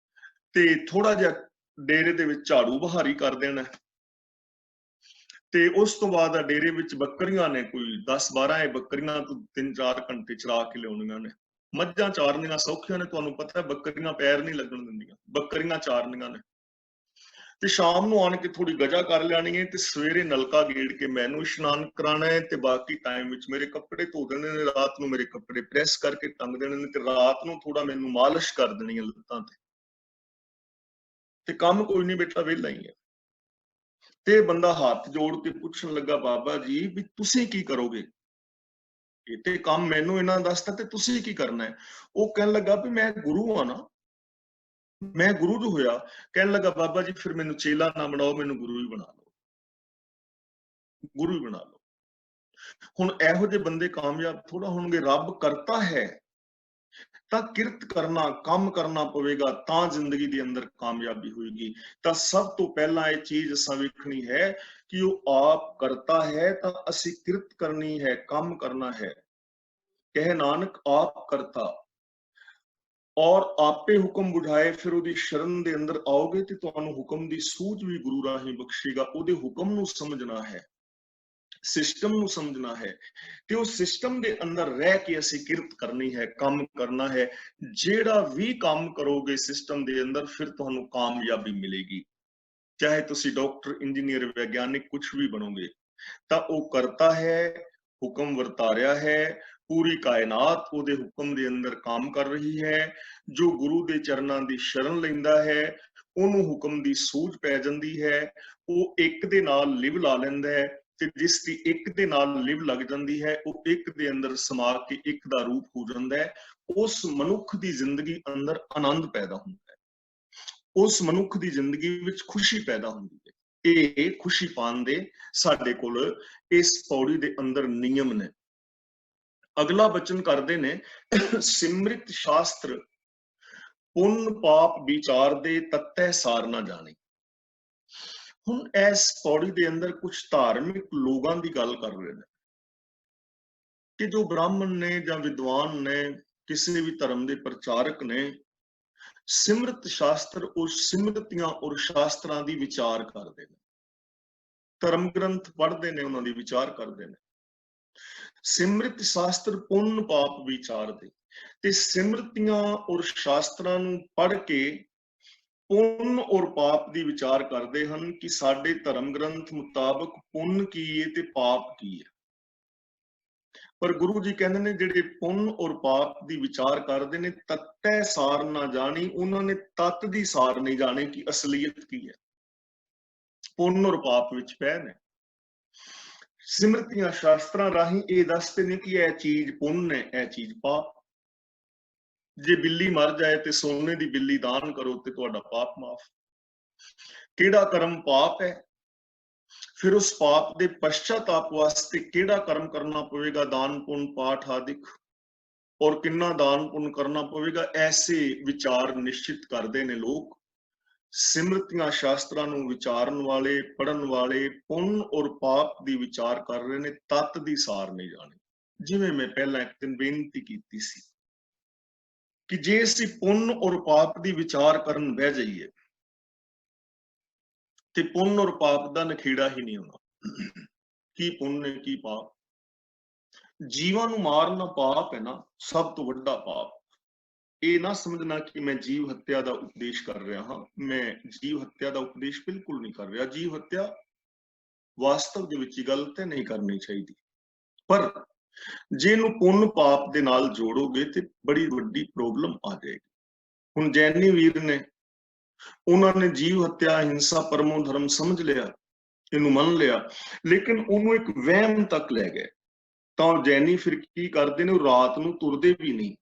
ਤੇ ਥੋੜਾ ਜਿਹਾ ਡੇਰੇ ਦੇ ਵਿੱਚ ਝਾੜੂ ਬਹਾਰੀ ਕਰ ਦੇਣਾ, ਤੇ ਉਸ ਤੋਂ ਬਾਅਦ ਡੇਰੇ ਵਿੱਚ ਬੱਕਰੀਆਂ ਨੇ ਕੋਈ 10-12 ਬੱਕਰੀਆਂ ਤੋਂ 3-4 ਘੰਟੇ ਚਰਾ ਕੇ ਲਿਆਉਣੀਆਂ ਨੇ। ਮੱਝਾਂ ਚਾਰਨੀਆਂ ਸੌਖੀਆਂ ਨੇ, ਤੁਹਾਨੂੰ ਪਤਾ ਬੱਕਰੀਆਂ ਪੈਰ ਨਹੀਂ ਲੱਗਣ ਦਿੰਦੀਆਂ, ਬੱਕਰੀਆਂ ਚਾਰਨੀਆਂ ਨੇ। ਤੇ ਸ਼ਾਮ ਨੂੰ ਆਣ ਕੇ ਥੋੜੀ ਗਜਾ ਕਰ ਲੈਣੀ ਹੈ, ਤੇ ਸਵੇਰੇ ਨਲਕਾ ਗੇੜ ਕੇ ਮੈਨੂੰ ਇਸ਼ਨਾਨ ਕਰਾਣਾ ਹੈ, ਤੇ ਬਾਕੀ ਟਾਈਮ ਵਿੱਚ ਮੇਰੇ ਕੱਪੜੇ ਧੋ ਦੇਣੇ ਨੇ, ਰਾਤ ਨੂੰ ਮੇਰੇ ਕੱਪੜੇ ਪ੍ਰੈਸ ਕਰਕੇ ਟੰਗ ਦੇਣੇ ਨੇ, ਤੇ ਰਾਤ ਨੂੰ ਥੋੜਾ ਮੈਨੂੰ ਮਾਲਿਸ਼ ਕਰ ਦੇਣੀ ਹੈ ਲੱਤਾਂ ਤੇ ਕੰਮ ਕੋਈ ਨਹੀਂ ਬੇਟਾ ਵਿਹਲਾ ਹੀ ਹੈ। ਤੇ ਬੰਦਾ ਹੱਥ ਜੋੜ ਕੇ ਪੁੱਛਣ ਲੱਗਾ ਬਾਬਾ ਜੀ ਵੀ ਤੁਸੀਂ ਕੀ ਕਰੋਗੇ, ਇਹ ਤੇ ਕੰਮ ਮੈਨੂੰ ਇਹਨਾਂ ਦੱਸਤਾ ਤੇ ਤੁਸੀਂ ਕੀ ਕਰਨਾ ਹੈ। ਉਹ ਕਹਿਣ ਲੱਗਾ ਵੀ ਮੈਂ ਗੁਰੂ ਆ ਨਾ, ਮੈਂ ਗੁਰੂ ਜੋ ਹੋਇਆ। ਕਹਿਣ ਲੱਗਾ ਬਾਬਾ ਜੀ ਫਿਰ ਮੈਨੂੰ ਚੇਲਾ ਨਾ ਬਣਾਓ, ਮੈਨੂੰ ਗੁਰੂ ਹੀ ਬਣਾ ਲਓ, ਗੁਰੂ ਹੀ ਬਣਾ ਲਓ। ਹੁਣ ਇਹੋ ਜਿਹੇ ਬੰਦੇ ਕਾਮਯਾਬ ਥੋੜਾ ਹੋਣਗੇ। ਰੱਬ ਕਰਤਾ ਹੈ ਤਾਂ ਕਿਰਤ ਕਰਨਾ, ਕੰਮ ਕਰਨਾ ਪਵੇਗਾ, ਤਾਂ ਜ਼ਿੰਦਗੀ ਦੇ ਅੰਦਰ ਕਾਮਯਾਬੀ ਹੋਏਗੀ। ਤਾਂ ਸਭ ਤੋਂ ਪਹਿਲਾਂ ਇਹ ਚੀਜ਼ ਅਸਾਂ ਵੇਖਣੀ ਹੈ ਕਿ ਉਹ ਆਪ ਕਰਤਾ ਹੈ ਤਾਂ ਅਸੀਂ ਕਿਰਤ ਕਰਨੀ ਹੈ, ਕੰਮ ਕਰਨਾ ਹੈ। ਕਹੇ ਨਾਨਕ ਆਪ ਕਰਤਾ ਔਰ ਆਪੇ ਹੁਕਮ ਬੁਝਾਏ। ਫਿਰ ਉਹਦੀ ਸ਼ਰਨ ਦੇ ਅੰਦਰ ਆਓਗੇ ਤੇ ਤੁਹਾਨੂੰ ਹੁਕਮ ਦੀ ਸੂਝ ਵੀ ਗੁਰੂ ਰਾਹੀਂ ਬਖਸ਼ੇਗਾ। ਉਹਦੇ ਹੁਕਮ ਨੂੰ ਸਮਝਣਾ ਹੈ, ਸਿਸਟਮ ਨੂੰ ਸਮਝਣਾ ਹੈ, ਤੇ ਉਹ ਸਿਸਟਮ ਦੇ ਅੰਦਰ ਰਹਿ ਕੇ ਅਸੀਂ ਕਿਰਤ ਕਰਨੀ ਹੈ, ਕੰਮ ਕਰਨਾ ਹੈ। ਜਿਹੜਾ ਵੀ ਕੰਮ ਕਰੋਗੇ ਸਿਸਟਮ ਦੇ ਅੰਦਰ, ਫਿਰ ਤੁਹਾਨੂੰ ਕਾਮਯਾਬੀ ਮਿਲੇਗੀ। ਚਾਹੇ ਤੁਸੀਂ ਡਾਕਟਰ, ਇੰਜੀਨੀਅਰ, ਵਿਗਿਆਨਿਕ ਕੁਛ ਵੀ ਬਣੋਗੇ, ਤਾਂ ਉਹ ਕਰਤਾ ਹੈ, ਹੁਕਮ ਵਰਤਾ ਰਿਹਾ ਹੈ। ਪੂਰੀ ਕਾਇਨਾਤ ਉਹਦੇ ਹੁਕਮ ਦੇ ਅੰਦਰ ਕੰਮ ਕਰ ਰਹੀ ਹੈ। ਜੋ ਗੁਰੂ ਦੇ ਚਰਨਾਂ ਦੀ ਸ਼ਰਨ ਲੈਂਦਾ ਹੈ, ਉਹਨੂੰ ਹੁਕਮ ਦੀ ਸੂਝ ਪੈ ਜਾਂਦੀ ਹੈ। ਉਹ ਇੱਕ ਦੇ ਨਾਲ ਲਿਵ ਲਾ ਲੈਂਦਾ ਹੈ, ਤੇ ਜਿਸ ਦੀ ਇੱਕ ਦੇ ਨਾਲ ਲਿਵ ਲੱਗ ਜਾਂਦੀ ਹੈ, ਉਹ ਇੱਕ ਦੇ ਅੰਦਰ ਸਮਾ ਕੇ ਇੱਕ ਦਾ ਰੂਪ ਹੋ ਜਾਂਦਾ ਹੈ। ਉਸ ਮਨੁੱਖ ਦੀ ਜ਼ਿੰਦਗੀ ਅੰਦਰ ਆਨੰਦ ਪੈਦਾ ਹੁੰਦਾ ਹੈ, ਉਸ ਮਨੁੱਖ ਦੀ ਜ਼ਿੰਦਗੀ ਵਿੱਚ ਖੁਸ਼ੀ ਪੈਦਾ ਹੁੰਦੀ ਹੈ। ਇਹ ਖੁਸ਼ੀ ਪਾਉਣ ਦੇ ਸਾਡੇ ਕੋਲ ਇਸ ਪੌੜੀ ਦੇ ਅੰਦਰ ਨਿਯਮ ਨੇ। ਅਗਲਾ ਬਚਨ ਕਰਦੇ ਨੇ, ਸਿਮਰਿਤ ਸ਼ਾਸਤਰ ਪੁੰਨ ਪਾਪ ਵਿਚਾਰ ਦੇ ਤੱਤੈ ਸਾਰ ਨਾ ਜਾਣੇ। ਹੁਣ ਇਸ ਪੌੜੀ ਦੇ ਅੰਦਰ ਕੁਝ ਧਾਰਮਿਕ ਲੋਕਾਂ ਦੀ ਗੱਲ ਕਰ ਰਹੇ ਨੇ ਕਿ ਜੋ ਬ੍ਰਾਹਮਣ ਨੇ ਜਾਂ ਵਿਦਵਾਨ ਨੇ, ਕਿਸੇ ਵੀ ਧਰਮ ਦੇ ਪ੍ਰਚਾਰਕ ਨੇ, ਸਿਮਰਤ ਸ਼ਾਸਤਰ ਔਰ ਸਿਮਰਤੀਆਂ ਔਰ ਸ਼ਾਸਤਰਾਂ ਦੀ ਵਿਚਾਰ ਕਰਦੇ ਨੇ, ਧਰਮ ਗ੍ਰੰਥ ਪੜ੍ਹਦੇ ਨੇ, ਉਹਨਾਂ ਦੀ ਵਿਚਾਰ ਕਰਦੇ ਨੇ। ਸਿਮਰਤ ਸ਼ਾਸਤਰ ਪੁੰਨ ਪਾਪ ਵਿਚਾਰਦੇ, ਤੇ ਸਿਮਰਤੀਆਂ ਔਰ ਸ਼ਾਸਤਰਾਂ ਨੂੰ ਪੜ੍ਹ ਕੇ ਪੁੰਨ ਔਰ ਪਾਪ ਦੀ ਵਿਚਾਰ ਕਰਦੇ ਹਨ ਕਿ ਸਾਡੇ ਧਰਮ ਗ੍ਰੰਥ ਮੁਤਾਬਕ ਪੁੰਨ ਕੀ ਹੈ ਤੇ ਪਾਪ ਕੀ ਹੈ। ਪਰ ਗੁਰੂ ਜੀ ਕਹਿੰਦੇ ਨੇ ਜਿਹੜੇ ਪੁੰਨ ਔਰ ਪਾਪ ਦੀ ਵਿਚਾਰ ਕਰਦੇ ਨੇ, ਤੱਤੈ ਸਾਰ ਨਾ ਜਾਣੀ, ਉਹਨਾਂ ਨੇ ਤੱਤ ਦੀ ਸਾਰ ਨਹੀਂ ਜਾਣੀ ਕਿ ਅਸਲੀਅਤ ਕੀ ਹੈ। ਪੁੰਨ ਔਰ ਪਾਪ ਵਿੱਚ ਪੈ ਨੇ। ਸਿਮਰਤੀਆਂ ਸ਼ਾਸਤਰਾਂ ਰਾਹੀਂ ਇਹ ਦੱਸਦੇ ਨੇ ਕਿ ਇਹ ਚੀਜ਼ ਪੁੰਨ ਹੈ, ਇਹ ਚੀਜ਼ ਪਾਪ। ਜੇ ਬਿੱਲੀ ਮਰ ਜਾਏ ਤੇ ਸੋਨੇ ਦੀ ਬਿੱਲੀ ਦਾਨ ਕਰੋ ਤੇ ਤੁਹਾਡਾ ਪਾਪ ਮਾਫ। ਕਿਹੜਾ ਕਰਮ ਪਾਪ ਹੈ, ਫਿਰ ਉਸ ਪਾਪ ਦੇ ਪਛਤਾਪ ਵਾਸਤੇ ਕਿਹੜਾ ਕਰਮ ਕਰਨਾ ਪਵੇਗਾ, ਦਾਨ ਪੁੰਨ ਪਾਠ ਆਦਿਕ, ਔਰ ਕਿੰਨਾ ਦਾਨ ਪੁੰਨ ਕਰਨਾ ਪਵੇਗਾ, ਐਸੇ ਵਿਚਾਰ ਨਿਸ਼ਚਿਤ ਕਰਦੇ ਨੇ ਲੋਕ। ਸਿਮਰਤੀਆਂ ਸ਼ਾਸਤਰਾਂ ਨੂੰ ਵਿਚਾਰਨ ਵਾਲੇ, ਪੜ੍ਹਨ ਵਾਲੇ ਪੁੰਨ ਔਰ ਪਾਪ ਦੀ ਵਿਚਾਰ ਕਰ ਰਹੇ ਨੇ, ਤੱਤ ਦੀ ਸਾਰ ਨਹੀਂ ਜਾਣੀ। ਜਿਵੇਂ ਮੈਂ ਪਹਿਲਾਂ ਇੱਕ ਦਿਨ ਬੇਨਤੀ ਕੀਤੀ ਸੀ ਕਿ ਜੇ ਅਸੀਂ ਪੁੰਨ ਔਰ ਪਾਪ ਦੀ ਵਿਚਾਰ ਕਰਨ ਬਹਿ ਜਾਈਏ ਤੇ ਪੁੰਨ ਔਰ ਪਾਪ ਦਾ ਨਖੇੜਾ ਹੀ ਨਹੀਂ ਹੋਣਾ। ਕੀ ਪੁੰਨ ਹੈ ਕੀ ਪਾਪ? ਜੀਵਾਂ ਨੂੰ ਮਾਰਨਾ ਪਾਪ ਹੈ ਨਾ, ਸਭ ਤੋਂ ਵੱਡਾ ਪਾਪ। ਇਹ ਨਾ ਸਮਝਣਾ ਕਿ ਮੈਂ ਜੀਵ ਹੱਤਿਆ ਦਾ ਉਪਦੇਸ਼ ਕਰ ਰਿਹਾ ਹਾਂ। ਮੈਂ ਜੀਵ ਹੱਤਿਆ ਦਾ ਉਪਦੇਸ਼ ਬਿਲਕੁਲ ਨਹੀਂ ਕਰ ਰਿਹਾ। ਜੀਵ ਹੱਤਿਆ ਵਾਸਤਵ ਦੇ ਵਿੱਚ ਗਲਤ ਹੈ, ਨਹੀਂ ਕਰਨੀ ਚਾਹੀਦੀ। ਪਰ ਜੇ ਇਹਨੂੰ ਪੁੰਨ ਪਾਪ ਦੇ ਨਾਲ ਜੋੜੋਗੇ ਤੇ ਬੜੀ ਵੱਡੀ ਪ੍ਰੋਬਲਮ ਆ ਜਾਏਗੀ। ਹੁਣ ਜੈਨੀ ਵੀਰ ਨੇ, ਉਹਨਾਂ ਨੇ ਜੀਵ ਹੱਤਿਆ, ਹਿੰਸਾ ਪਰਮੋ ਧਰਮ ਸਮਝ ਲਿਆ, ਇਹਨੂੰ ਮੰਨ ਲਿਆ, ਲੇਕਿਨ ਉਹਨੂੰ ਇੱਕ ਵਹਿਮ ਤੱਕ ਲੈ ਗਏ। ਤਾਂ ਜੈਨੀ ਫਿਰ ਕੀ ਕਰਦੇ ਨੇ, ਉਹ ਰਾਤ ਨੂੰ ਤੁਰਦੇ ਵੀ ਨਹੀਂ,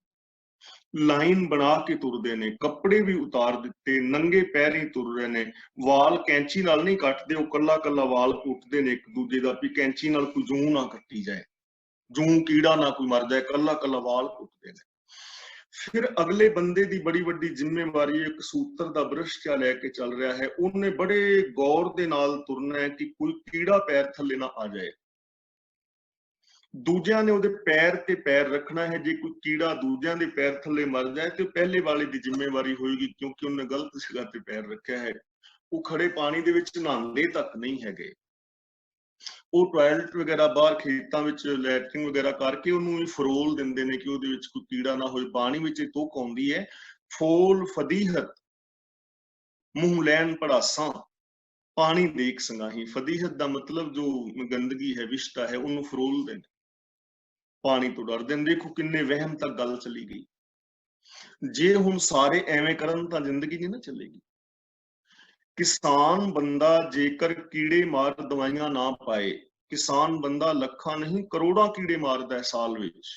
ਲਾਈਨ ਬਣਾ ਕੇ ਤੁਰਦੇ ਨੇ, ਕੱਪੜੇ ਵੀ ਉਤਾਰ ਦਿੱਤੇ, ਨੰਗੇ ਪੈਰ ਹੀ ਤੁਰ ਰਹੇ ਨੇ, ਵਾਲ ਕੈਂਚੀ ਨਾਲ ਨਹੀਂ ਕੱਟਦੇ, ਉਹ ਕੱਲਾ ਕੱਲਾ ਵਾਲ ਪੁੱਟਦੇ ਨੇ ਇੱਕ ਦੂਜੇ ਦਾ, ਵੀ ਕੈਂਚੀ ਨਾਲ ਕੋਈ ਜੂੰ ਨਾ ਕੱਟੀ ਜਾਏ, ਜੂੰ ਕੀੜਾ ਨਾ ਕੋਈ ਮਰ ਜਾਏ, ਕੱਲਾ ਕੱਲਾ ਵਾਲ ਪੁੱਟਦੇ ਨੇ। ਫਿਰ ਅਗਲੇ ਬੰਦੇ ਦੀ ਬੜੀ ਵੱਡੀ ਜ਼ਿੰਮੇਵਾਰੀ ਇੱਕ ਸੂਤਰ ਦਾ ਬ੍ਰਸ਼ ਜਿਹਾ ਲੈ ਕੇ ਚੱਲ ਰਿਹਾ ਹੈ, ਉਹਨੇ ਬੜੇ ਗੌਰ ਦੇ ਨਾਲ ਤੁਰਨਾ ਹੈ ਕਿ ਕੋਈ ਕੀੜਾ ਪੈਰ ਥੱਲੇ ਨਾ ਆ ਜਾਏ। ਦੂਜਿਆਂ ਨੇ ਉਹਦੇ ਪੈਰ ਤੇ ਪੈਰ ਰੱਖਣਾ ਹੈ, ਜੇ ਕੋਈ ਕੀੜਾ ਦੂਜਿਆਂ ਦੇ ਪੈਰ ਥੱਲੇ ਮਰ ਜਾਏ ਤੇ ਪਹਿਲੇ ਵਾਲੇ ਦੀ ਜ਼ਿੰਮੇਵਾਰੀ ਹੋਏਗੀ, ਕਿਉਂਕਿ ਉਹਨੇ ਗਲਤ ਜਗ੍ਹਾ ਤੇ ਪੈਰ ਰੱਖਿਆ ਹੈ। ਉਹ ਖੜੇ ਪਾਣੀ ਦੇ ਵਿੱਚ ਨਹਾਉਂਦੇ ਤੱਕ ਨਹੀਂ ਹੈਗੇ, ਉਹ ਟਾਇਲਟ ਵਗੈਰਾ ਬਾਹਰ ਖੇਤਾਂ ਵਿੱਚ ਲੈਟਰਿੰਗ ਵਗੈਰਾ ਕਰਕੇ ਉਹਨੂੰ ਫਰੋਲ ਦਿੰਦੇ ਨੇ ਕਿ ਉਹਦੇ ਵਿੱਚ ਕੋਈ ਕੀੜਾ ਨਾ ਹੋਏ। ਪਾਣੀ ਵਿੱਚ ਤੁਕ ਆਉਂਦੀ ਹੈ, ਫੋਲ ਫਦੀਹਤ ਮੂੰਹ ਲੈਣ ਪੜਾਸਾਂ, ਪਾਣੀ ਦੇਖ ਸੰਗਾਹੀ। ਫਦੀਹਤ ਦਾ ਮਤਲਬ ਜੋ ਗੰਦਗੀ ਹੈ, ਵਿਸ਼ਟਾ ਹੈ, ਉਹਨੂੰ ਫਰੋਲਦੇ ਨੇ, ਪਾਣੀ ਤੋਂ ਡਰਦੇ ਨੇ। ਦੇਖੋ ਕਿੰਨੇ ਵਹਿਮ ਤੱਕ ਗੱਲ ਚਲੀ ਗਈ। ਜੇ ਹੁਣ ਸਾਰੇ ਐਵੇਂ ਕਰਨ ਤਾਂ ਜ਼ਿੰਦਗੀ ਨਹੀਂ ਨਾ ਚੱਲੇਗੀ। ਕਿਸਾਨ ਬੰਦਾ ਜੇਕਰ ਕੀੜੇ ਮਾਰ ਦਵਾਈਆਂ ਨਾ ਪਾਏ, ਕਿਸਾਨ ਬੰਦਾ ਲੱਖਾਂ ਨਹੀਂ ਕਰੋੜਾਂ ਕੀੜੇ ਮਾਰਦਾ ਹੈ ਸਾਲ ਵਿੱਚ,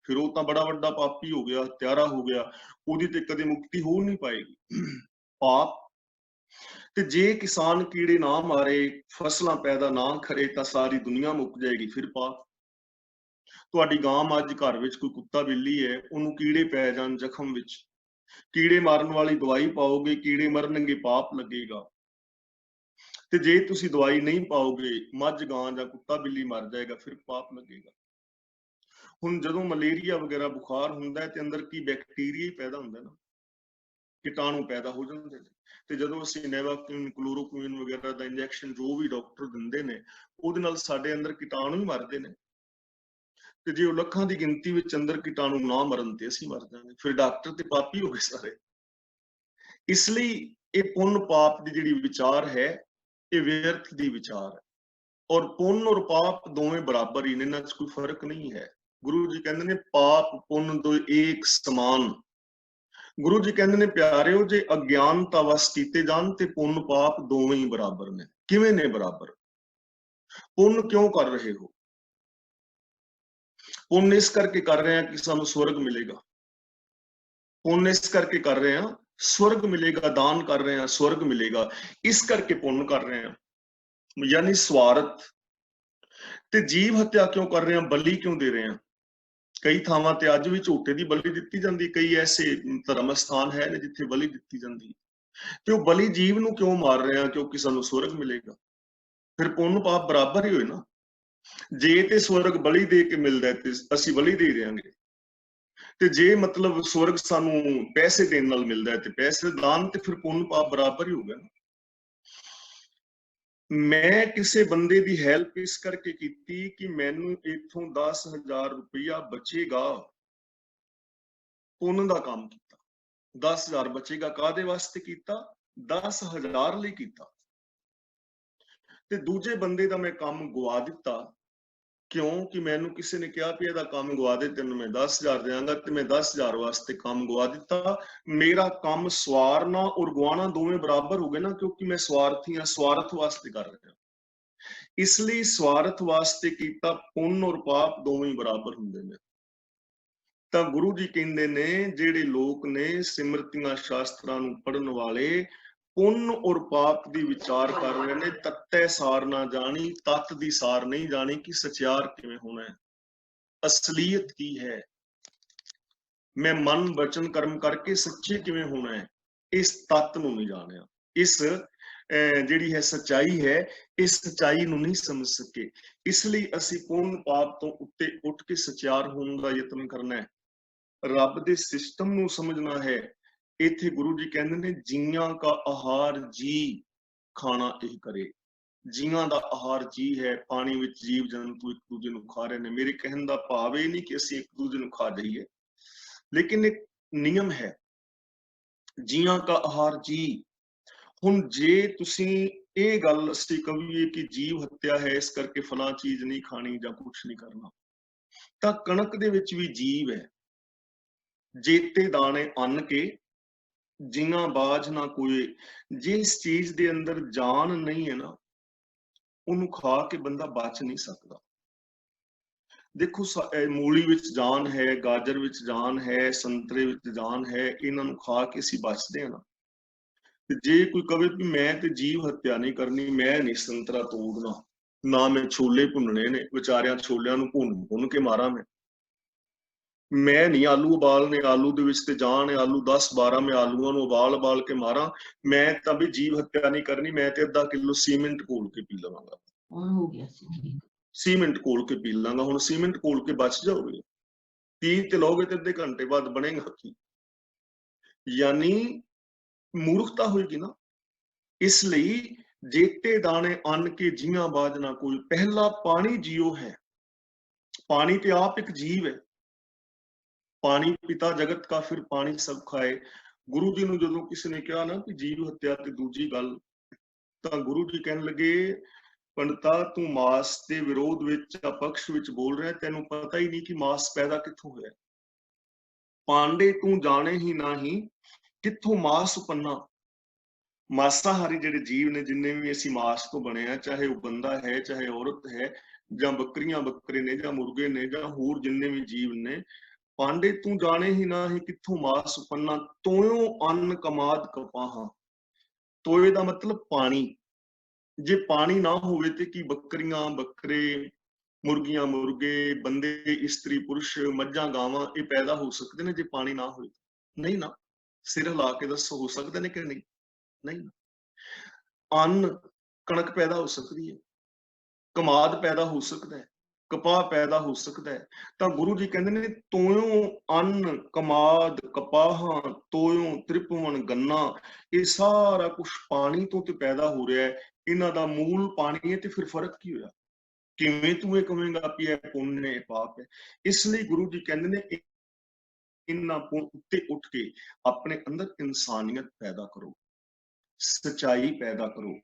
ਫਿਰ ਉਹ ਤਾਂ ਬੜਾ ਵੱਡਾ ਪਾਪੀ ਹੋ ਗਿਆ, ਹੱਤਿਆਰਾ ਹੋ ਗਿਆ, ਉਹਦੀ ਤੇ ਕਦੇ ਮੁਕਤੀ ਹੋ ਨਹੀਂ ਪਾਏਗੀ। ਪਾਪ। ਤੇ ਜੇ ਕਿਸਾਨ ਕੀੜੇ ਨਾ ਮਾਰੇ, ਫਸਲਾਂ ਪੈਦਾ ਨਾ ਕਰੇ ਤਾਂ ਸਾਰੀ ਦੁਨੀਆ ਮੁੱਕ ਜਾਏਗੀ, ਫਿਰ ਪਾਪ। ਤੁਹਾਡੀ ਗਾਂ ਅੱਜ ਘਰ ਵਿੱਚ ਕੋਈ ਕੁੱਤਾ ਬਿੱਲੀ ਹੈ, ਉਹਨੂੰ ਕੀੜੇ ਪੈ ਜਾਣ ਜ਼ਖਮ ਵਿੱਚ, ਕੀੜੇ ਮਾਰਨ ਵਾਲੀ ਦਵਾਈ ਪਾਓਗੇ, ਕੀੜੇ ਮਰਨਗੇ, ਪਾਪ ਲੱਗੇਗਾ। ਤੇ ਜੇ ਤੁਸੀਂ ਦਵਾਈ ਨਹੀਂ ਪਾਓਗੇ, ਮੱਝ ਗਾਂ ਜਾਂ ਕੁੱਤਾ ਬਿੱਲੀ ਮਰ ਜਾਏਗਾ, ਫਿਰ ਪਾਪ ਲੱਗੇਗਾ। ਹੁਣ ਜਦੋਂ ਮਲੇਰੀਆ ਵਗੈਰਾ ਬੁਖਾਰ ਹੁੰਦਾ ਹੈ ਤੇ ਅੰਦਰ ਕੀ ਬੈਕਟੀਰੀਆ ਹੀ ਪੈਦਾ ਹੁੰਦਾ ਨਾ, ਕੀਟਾਣੂ ਪੈਦਾ ਹੋ ਜਾਂਦੇ ਨੇ। ਤੇ ਜਦੋਂ ਅਸੀਂ ਨੈਵਾਕਿਨ, ਕਲੋਰੋਕੁਇਨ ਵਗੈਰਾ ਦਾ ਇੰਜੈਕਸ਼ਨ ਜੋ ਵੀ ਡਾਕਟਰ ਦਿੰਦੇ ਨੇ, ਉਹਦੇ ਨਾਲ ਸਾਡੇ ਅੰਦਰ ਕੀਟਾਣੂ ਹੀ ਮਰਦੇ ਨੇ। ਤੇ ਜੇ ਉਹ ਲੱਖਾਂ ਦੀ ਗਿਣਤੀ ਵਿੱਚ ਅੰਦਰ ਕੀਟਾਣੂ ਨਾ ਮਰਨ ਤੇ ਅਸੀਂ ਮਰ ਜਾਵਾਂਗੇ, ਫਿਰ ਡਾਕਟਰ ਤੇ ਪਾਪੀ ਹੋ ਗਏ ਸਾਰੇ। ਇਸ ਲਈ ਇਹ ਪੁੰਨ ਪਾਪ ਦੀ ਜਿਹੜੀ ਵਿਚਾਰ ਹੈ, ਇਹ ਵਿਅਰਥ ਦੀ ਵਿਚਾਰ ਹੈ। ਔਰ ਪੁੰਨ ਔਰ ਪਾਪ ਦੋਵੇਂ ਬਰਾਬਰ ਹੀ ਨੇ, ਇਹਨਾਂ 'ਚ ਕੋਈ ਫਰਕ ਨਹੀਂ ਹੈ। ਗੁਰੂ ਜੀ ਕਹਿੰਦੇ ਨੇ ਪਾਪ ਪੁੰਨ ਦੋ ਏਕ ਸਮਾਨ। ਗੁਰੂ ਜੀ ਕਹਿੰਦੇ ਨੇ ਪਿਆਰਿਓ, ਜੇ ਅਗਿਆਨਤਾ ਵਸ ਕੀਤੇ ਜਾਣ ਤੇ ਪੁੰਨ ਪਾਪ ਦੋਵੇਂ ਹੀ ਬਰਾਬਰ ਨੇ। ਕਿਵੇਂ ਨੇ ਬਰਾਬਰ? ਪੁੰਨ ਕਿਉਂ ਕਰ ਰਹੇ ਹੋ? ਪੁੰਨ ਇਸ ਕਰਕੇ ਕਰ ਰਹੇ ਹਾਂ ਕਿ ਸਾਨੂੰ ਸਵਰਗ ਮਿਲੇਗਾ। ਪੁੰਨ ਇਸ ਕਰਕੇ ਕਰ ਰਹੇ ਹਾਂ, ਸਵਰਗ ਮਿਲੇਗਾ। ਦਾਨ ਕਰ ਰਹੇ ਹਾਂ, ਸਵਰਗ ਮਿਲੇਗਾ, ਇਸ ਕਰਕੇ ਪੁੰਨ ਕਰ ਰਹੇ ਹਾਂ, ਯਾਨੀ ਸਵਾਰਥ। ਤੇ ਜੀਵ ਹੱਤਿਆ ਕਿਉਂ ਕਰ ਰਹੇ ਹਾਂ? ਬਲੀ ਕਿਉਂ ਦੇ ਰਹੇ ਹਾਂ? ਕਈ ਥਾਵਾਂ ਤੇ ਅੱਜ ਵੀ ਝੂਠੇ ਦੀ ਬਲੀ ਦਿੱਤੀ ਜਾਂਦੀ, ਕਈ ਐਸੇ ਧਰਮ ਸਥਾਨ ਹੈ ਨੇ ਜਿੱਥੇ ਬਲੀ ਦਿੱਤੀ ਜਾਂਦੀ। ਤੇ ਉਹ ਬਲੀ ਜੀਵ ਨੂੰ ਕਿਉਂ ਮਾਰ ਰਹੇ ਹਾਂ? ਕਿਉਂਕਿ ਸਾਨੂੰ ਸਵਰਗ ਮਿਲੇਗਾ। ਫਿਰ ਪੁੰਨ ਪਾਪ ਬਰਾਬਰ ਹੀ ਹੋਏ ਨਾ। ਜੇ ਤੇ ਸਵਰਗ ਬਲੀ ਦੇ ਕੇ ਮਿਲਦਾ ਤੇ ਅਸੀਂ ਬਲੀ ਦੇ ਦਿਆਂਗੇ, ਤੇ ਜੇ ਮਤਲਬ ਸਵਰਗ ਸਾਨੂੰ ਪੈਸੇ ਦੇਣ ਨਾਲ ਮਿਲਦਾ ਹੈ ਤੇ ਪੈਸੇ ਦਾਨ, ਤੇ ਫਿਰ ਪੁੰਨ ਪਾਪ ਬਰਾਬਰ ਹੀ ਹੋ ਗਿਆ ਨਾ। ਮੈਂ ਕਿਸੇ ਬੰਦੇ ਦੀ ਹੈਲਪ ਇਸ ਕਰਕੇ ਕੀਤੀ ਕਿ ਮੈਨੂੰ ਇੱਥੋਂ 10,000 ਰੁਪਇਆ ਬਚੇਗਾ, ਪੁੰਨ ਦਾ ਕੰਮ ਕੀਤਾ। 10,000 ਬਚੇਗਾ, ਕਾਹਦੇ ਵਾਸਤੇ ਕੀਤਾ? 10,000 ਲਈ ਕੀਤਾ। ਤੇ ਦੂਜੇ ਬੰਦੇ ਦਾ ਮੈਂ ਕੰਮ ਗਵਾ ਦਿੱਤਾ, ਕਿਉਂ? ਕਿ ਮੈਨੂੰ ਕਿਸੇ ਨੇ ਕਿਹਾ ਵੀ ਇਹਦਾ ਕੰਮ ਗਵਾ ਦੇ, ਤੈਨੂੰ ਮੈਂ 10,000 ਦਿਆਂਗਾ, ਤੇ ਮੈਂ 10,000 ਵਾਸਤੇ ਕੰਮ ਗਵਾ ਦਿੱਤਾ। ਮੇਰਾ ਕੰਮ ਸਵਾਰਨਾ ਔਰ ਗਵਾਣਾ ਦੋਵੇਂ ਬਰਾਬਰ ਹੋ ਗਏ ਨਾ, ਕਿਉਂਕਿ ਮੈਂ ਸਵਾਰਥੀ ਹਾਂ, ਸਵਾਰਥ ਵਾਸਤੇ ਕਰ ਰਿਹਾ। ਇਸ ਲਈ ਸਵਾਰਥ ਵਾਸਤੇ ਕੀਤਾ ਪੁੰਨ ਔਰ ਪਾਪ ਦੋਵੇਂ ਬਰਾਬਰ ਹੁੰਦੇ ਨੇ। ਤਾਂ ਗੁਰੂ ਜੀ ਕਹਿੰਦੇ ਨੇ ਜਿਹੜੇ ਲੋਕ ਨੇ ਸਿਮਰਤੀਆਂ ਸ਼ਾਸਤਰਾਂ ਨੂੰ ਪੜ੍ਹਨ ਵਾਲੇ, ਪੁੰਨ ਔਰ ਪਾਪ ਦੀ ਵਿਚਾਰ ਕਰ ਰਹੇ ਨੇ, ਤੱਤੈ ਸਾਰ ਨਾ ਜਾਣੀ, ਤੱਤ ਦੀ ਸਾਰ ਨਹੀਂ ਜਾਣੀ ਕਿ ਸਚਿਆਰ ਕਿਵੇਂ ਹੋਣਾ ਹੈ, ਅਸਲੀਅਤ ਕੀ ਹੈ, ਮੈਂ ਮਨ ਬਚਨ ਕਰਮ ਕਰਕੇ ਸੱਚੇ ਕਿਵੇਂ ਹੋਣਾ ਹੈ, ਇਸ ਤੱਤ ਨੂੰ ਨਹੀਂ ਜਾਣਿਆ। ਇਸ ਜਿਹੜੀ ਹੈ ਸੱਚਾਈ ਹੈ, ਇਸ ਸੱਚਾਈ ਨੂੰ ਨਹੀਂ ਸਮਝ ਸਕੇ। ਇਸ ਲਈ ਅਸੀਂ ਪੁੰਨ ਪਾਪ ਤੋਂ ਉੱਤੇ ਉੱਠ ਕੇ ਸਚਿਆਰ ਹੋਣ ਦਾ ਯਤਨ ਕਰਨਾ ਹੈ, ਰੱਬ ਦੇ ਸਿਸਟਮ ਨੂੰ ਸਮਝਣਾ ਹੈ। ਇੱਥੇ ਗੁਰੂ ਜੀ ਕਹਿੰਦੇ ਨੇ ਜੀਆਂ ਕਾ ਆਹਾਰ ਜੀ, ਖਾਣਾ ਇਹ ਕਰੇ। ਜੀਵਾਂ ਦਾ ਆਹਾਰ ਜੀ ਹੈ, ਪਾਣੀ ਵਿੱਚ ਜੀਵ ਜੰਤੂ ਇੱਕ ਦੂਜੇ ਨੂੰ ਖਾ ਰਹੇ ਨੇ। ਮੇਰੇ ਕਹਿਣ ਦਾ ਭਾਵ ਇਹ ਨਹੀਂ ਕਿ ਅਸੀਂ ਇੱਕ ਦੂਜੇ ਨੂੰ ਖਾ ਜਾਈਏ, ਲੇਕਿਨ ਇੱਕ ਨਿਯਮ ਹੈ, ਜੀਆਂ का ਆਹਾਰ ਜੀ। ਹੁਣ ਜੇ ਤੁਸੀਂ ਇਹ ਗੱਲ ਅਸੀਂ ਕਹੀਏ ਕਿ ਜੀਵ ਹੱਤਿਆ ਹੈ ਇਸ ਕਰਕੇ ਫਲਾਂ ਚੀਜ਼ ਨਹੀਂ ਖਾਣੀ ਜਾਂ ਕੁਛ ਨਹੀਂ ਕਰਨਾ, ਤਾਂ ਕਣਕ ਦੇ ਵਿੱਚ ਵੀ ਜੀਵ ਹੈ। ਜੇਤੇ ਦਾਣੇ ਅੰਨ ਕੇ ਜੀਆਂ ਬਾਝ ਨਾ ਕੋਏ। ਜਿਸ ਚੀਜ਼ ਦੇ ਅੰਦਰ ਜਾਨ ਨਹੀਂ ਹੈ ਨਾ, ਉਹਨੂੰ ਖਾ ਕੇ ਬੰਦਾ ਬਚ ਨਹੀਂ ਸਕਦਾ। ਦੇਖੋ ਮੂਲੀ ਵਿੱਚ ਜਾਨ ਹੈ, ਗਾਜਰ ਵਿੱਚ ਜਾਨ ਹੈ, ਸੰਤਰੇ ਵਿੱਚ ਜਾਨ ਹੈ, ਇਹਨਾਂ ਨੂੰ ਖਾ ਕੇ ਅਸੀਂ ਬਚਦੇ ਹਾਂ ਨਾ। ਤੇ ਜੇ ਕੋਈ ਕਵੇ ਕਿ ਮੈਂ ਤੇ ਜੀਵ ਹੱਤਿਆ ਨਹੀਂ ਕਰਨੀ, ਮੈਂ ਨਹੀਂ ਸੰਤਰਾ ਤੋੜਨਾ, ਨਾ ਮੈਂ ਛੋਲੇ ਭੁੰਨਣੇ ਨੇ, ਵਿਚਾਰਿਆਂ ਛੋਲਿਆਂ ਨੂੰ ਭੁੰਨ ਕੇ ਮਾਰਾਂ ਮੈਂ ਨਹੀਂ ਆਲੂ ਉਬਾਲਨੇ, ਆਲੂ ਦੇ ਵਿੱਚ ਤੇ ਜਾਨ ਹੈ, ਆਲੂ 10-12 ਮੈਂ ਆਲੂਆਂ ਨੂੰ ਉਬਾਲ ਕੇ ਮਾਰਾਂ, ਮੈਂ ਤਾਂ ਵੀ ਜੀਵ ਹੱਤਿਆ ਨਹੀਂ ਕਰਨੀ। ਮੈਂ ਤੇ ਅੱਧਾ ਕਿਲੋ ਸੀਮੈਂਟ ਘੋਲ ਕੇ ਪੀ ਲਵਾਂਗਾ। ਹੋ ਗਿਆ ਸੀ ਠੀਕ। ਸੀਮੈਂਟ ਘੋਲ ਕੇ ਪੀ ਲਾਂਗਾ। ਹੁਣ ਸੀਮੈਂਟ ਘੋਲ ਕੇ ਬਚ ਜਾਓਗੇ, ਪੀ ਤੇ ਲਓਗੇ ਤੇ ਅੱਧੇ ਘੰਟੇ ਬਾਅਦ ਬਣੇਗਾ ਕੀ? ਯਾਨੀ ਮੂਰਖਤਾ ਹੋਏਗੀ ਨਾ। ਇਸ ਲਈ ਜੇਤੇ ਦਾਣੇ ਅੰਨ ਕੇ ਜੀਆਂ ਬਾਝ ਨਾ ਕੋਈ। ਪਹਿਲਾ ਪਾਣੀ ਜੀਓ ਹੈ। ਪਾਣੀ ਤੇ ਆਪ ਇੱਕ ਜੀਵ ਹੈ। ਪਾਣੀ ਪਿਤਾ ਜਗਤ ਕਾ ਫਿਰ ਪਾਣੀ ਸਭ ਖਾਏ। ਗੁਰੂ ਜੀ ਨੂੰ ਜਦੋਂ ਕਿਸੇ ਨੇ ਕਿਹਾ ਨਾ ਕਿ ਜੀਵ ਹੱਤਿਆ ਤੇ ਦੂਜੀ ਗੱਲ, ਤਾਂ ਗੁਰੂ ਜੀ ਕਹਿਣ ਲੱਗੇ, ਪੰਡਤਾ ਤੂੰ ਮਾਸ ਦੇ ਵਿਰੋਧ ਵਿੱਚ ਅਪਕਸ਼ ਵਿੱਚ ਬੋਲ ਰਿਹਾ, ਤੈਨੂੰ ਪਤਾ ਹੀ ਨਹੀਂ ਕਿ ਮਾਸ ਪੈਦਾ ਕਿੱਥੋਂ ਹੋਇਆ। ਪਾਂਡੇ ਤੂੰ ਜਾਣੇ ਹੀ ਨਹੀਂ ਕਿੱਥੋਂ ਮਾਸ ਉਪੰਨਾ। ਮਾਸਾਹਾਰੀ ਜਿਹੜੇ ਜੀਵ ਨੇ, ਜਿੰਨੇ ਵੀ ਅਸੀਂ ਮਾਸ ਤੋਂ ਬਣੇ ਆ, ਚਾਹੇ ਉਹ ਬੰਦਾ ਹੈ, ਚਾਹੇ ਔਰਤ ਹੈ, ਜਾਂ ਬੱਕਰੀਆਂ ਬੱਕਰੇ ਨੇ, ਜਾਂ ਮੁਰਗੇ ਨੇ, ਜਾਂ ਹੋਰ ਜਿੰਨੇ ਵੀ ਜੀਵ ਨੇ, ਪਾਂਡੇ ਤੂੰ ਜਾਣੇ ਹੀ ਨਹੀਂ ਕਿੱਥੋਂ ਮਾਸ ਉਪੰਨਾ। ਤੋਇਓ ਅੰਨ ਕਮਾਦ ਕਪਾਹਾਂ। ਤੋਏ ਦਾ ਮਤਲਬ ਪਾਣੀ। ਜੇ ਪਾਣੀ ਨਾ ਹੋਵੇ ਤੇ ਕੀ ਬੱਕਰੀਆਂ ਬੱਕਰੇ, ਮੁਰਗੀਆਂ ਮੁਰਗੇ, ਬੰਦੇ ਇਸਤਰੀ ਪੁਰਸ਼, ਮੱਝਾਂ ਗਾਵਾਂ ਇਹ ਪੈਦਾ ਹੋ ਸਕਦੇ ਨੇ ਜੇ ਪਾਣੀ ਨਾ ਹੋਵੇ? ਨਹੀਂ ਨਾ। ਸਿਰ ਹਿਲਾ ਕੇ ਦੱਸੋ, ਹੋ ਸਕਦੇ ਨੇ ਕਿ ਨਹੀਂ? ਨਹੀਂ। ਅੰਨ ਕਣਕ ਪੈਦਾ ਹੋ ਸਕਦੀ ਹੈ, ਕਮਾਦ ਪੈਦਾ ਹੋ ਸਕਦਾ ਹੈ, ਕਪਾਹ ਪੈਦਾ ਹੋ ਸਕਦਾ ਹੈ। ਤਾਂ ਗੁਰੂ ਜੀ ਕਹਿੰਦੇ ਨੇ ਤੋਇਓ ਅੰਨ ਕਮਾਦ ਕਪਾਹਾਂ ਤੋਇਓ ਤ੍ਰਿਪਵਨ ਗੰਨਾ। ਇਹ ਸਾਰਾ ਕੁਝ ਪਾਣੀ ਤੋਂ ਤੇ ਪੈਦਾ ਹੋ ਰਿਹਾ ਹੈ। ਇਹਨਾਂ ਦਾ ਮੂਲ ਪਾਣੀ ਹੈ, ਤੇ ਫਿਰ ਫਰਕ ਕੀ ਹੋਇਆ? ਕਿਵੇਂ ਤੂੰ ਇਹ ਕਹੇਂਗਾ ਕਿ ਇਹ ਪੁੰਨ ਹੈ, ਪਾਪ ਹੈ? ਇਸ ਲਈ ਗੁਰੂ ਜੀ ਕਹਿੰਦੇ ਨੇ ਇਹਨਾਂ ਪੁੰਨ ਉੱਤੇ ਉੱਠ ਕੇ ਆਪਣੇ ਅੰਦਰ ਇਨਸਾਨੀਅਤ ਪੈਦਾ ਕਰੋ, ਸਚਾਈ ਪੈਦਾ ਕਰੋ,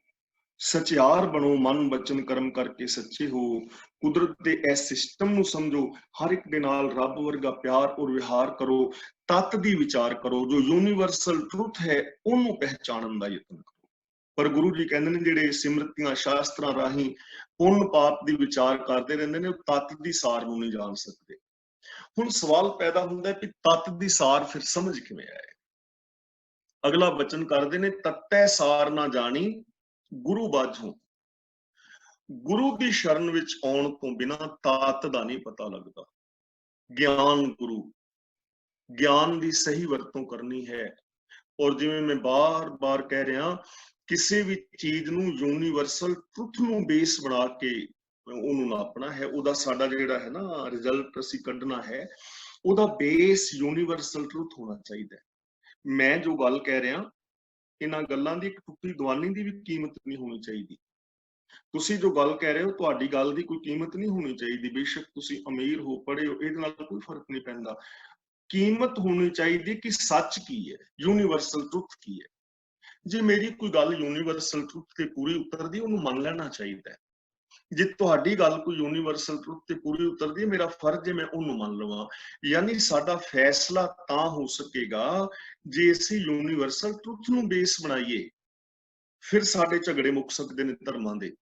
ਸਚਿਆਰ ਬਣੋ, ਮਨ ਬਚਨ ਕਰਮ ਕਰਕੇ ਸੱਚੇ ਹੋ। ਕੁਦਰਤ ਦੇ ਇਸ ਸਿਸਟਮ ਨੂੰ ਸਮਝੋ, ਹਰ ਇੱਕ ਦੇ ਨਾਲ ਰੱਬ ਵਰਗਾ ਪਿਆਰ ਔਰ ਵਿਹਾਰ ਕਰੋ, ਤੱਤ ਦੀ ਵਿਚਾਰ ਕਰੋ, ਜੋ ਯੂਨੀਵਰਸਲ ਟਰੁੱਥ ਹੈ ਉਹਨੂੰ ਪਹਿਚਾਣਨ ਦਾ ਯਤਨ ਕਰੋ। ਪਰ ਗੁਰੂ ਜੀ ਕਹਿੰਦੇ ਨੇ ਜਿਹੜੇ ਸਿਮਰਤੀਆਂ ਸ਼ਾਸਤਰਾਂ ਰਾਹੀਂ ਪੁੰਨ ਪਾਪ ਦੀ ਵਿਚਾਰ ਕਰਦੇ ਰਹਿੰਦੇ ਨੇ, ਉਹ ਤੱਤ ਦੀ ਸਾਰ ਨੂੰ ਨਹੀਂ ਜਾਣ ਸਕਦੇ। ਹੁਣ ਸਵਾਲ ਪੈਦਾ ਹੁੰਦਾ ਹੈ ਕਿ ਤੱਤ ਦੀ ਸਾਰ ਫਿਰ ਸਮਝ ਕਿਵੇਂ ਆਏ? ਅਗਲਾ ਬਚਨ ਕਰਦੇ ਨੇ, ਤੱਤੈ ਸਾਰ ਨਾ ਜਾਣੀ ਗੁਰੂ ਬਾਝੋਂ। ਗੁਰੂ ਦੀ ਸ਼ਰਨ ਵਿੱਚ ਆਉਣ ਤੋਂ ਬਿਨਾਂ ਤਾਤ ਦਾ ਨਹੀਂ ਪਤਾ ਲੱਗਦਾ। ਗਿਆਨ ਗੁਰੂ, ਗਿਆਨ ਦੀ ਸਹੀ ਵਰਤੋਂ ਕਰਨੀ ਹੈ। ਔਰ ਜਿਵੇਂ ਮੈਂ ਬਾਰ-ਬਾਰ ਕਹਿ ਰਿਹਾ, ਕਿਸੇ ਵੀ ਚੀਜ਼ ਨੂੰ ਯੂਨੀਵਰਸਲ ਟਰੁੱਥ ਨੂੰ ਬੇਸ ਬਣਾ ਕੇ ਉਹਨੂੰ ਨਾਪਣਾ ਹੈ। ਉਹਦਾ ਸਾਡਾ ਜਿਹੜਾ ਹੈ ਨਾ ਰਿਜ਼ਲਟ ਅਸੀਂ ਕੱਢਣਾ ਹੈ, ਉਹਦਾ ਬੇਸ ਯੂਨੀਵਰਸਲ ਟਰੁੱਥ ਹੋਣਾ ਚਾਹੀਦਾ ਹੈ। ਮੈਂ ਜੋ ਗੱਲ ਕਹਿ ਰਿਹਾ, ਇਹਨਾਂ ਗੱਲਾਂ ਦੀ ਇੱਕ ਟੁੱਟੀ ਦਵਾਨੀ ਦੀ ਵੀ ਕੀਮਤ ਨਹੀਂ ਹੋਣੀ ਚਾਹੀਦੀ। ਤੁਸੀਂ ਜੋ ਗੱਲ ਕਹਿ ਰਹੇ ਹੋ, ਤੁਹਾਡੀ ਗੱਲ ਦੀ ਕੋਈ ਕੀਮਤ ਨਹੀਂ ਹੋਣੀ ਚਾਹੀਦੀ। ਬੇਸ਼ੱਕ ਤੁਸੀਂ ਅਮੀਰ ਹੋ, ਪੜ੍ਹੇ ਹੋ, ਇਹਦੇ ਨਾਲ ਕੋਈ ਫਰਕ ਨਹੀਂ ਪੈਂਦਾ। ਕੀਮਤ ਹੋਣੀ ਚਾਹੀਦੀ ਕਿ ਸੱਚ ਕੀ ਹੈ, ਯੂਨੀਵਰਸਲ ਟਰੁੱਥ ਕੀ ਹੈ। ਜੇ ਮੇਰੀ ਕੋਈ ਗੱਲ ਯੂਨੀਵਰਸਲ ਟਰੁੱਥ ਤੇ ਪੂਰੀ ਉਤਰਦੀ, ਉਹਨੂੰ ਮੰਨ ਲੈਣਾ ਚਾਹੀਦਾ ਹੈ। ਜੇ ਤੁਹਾਡੀ ਗੱਲ ਕੋਈ ਯੂਨੀਵਰਸਲ ਟਰੁੱਥ ਤੇ ਪੂਰੀ ਉਤਰਦੀ ਹੈ, ਮੇਰਾ ਫਰਜ਼ ਹੈ ਮੈਂ ਉਹਨੂੰ ਮੰਨ ਲਵਾਂ। ਯਾਨੀ ਸਾਡਾ ਫੈਸਲਾ ਤਾਂ ਹੋ ਸਕੇਗਾ ਜੇ ਅਸੀਂ ਯੂਨੀਵਰਸਲ ਟਰੁੱਥ ਨੂੰ ਬੇਸ ਬਣਾਈਏ। ਫਿਰ ਸਾਡੇ ਝਗੜੇ ਮੁੱਕ ਸਕਦੇ ਨੇ ਧਰਮਾਂ ਦੇ,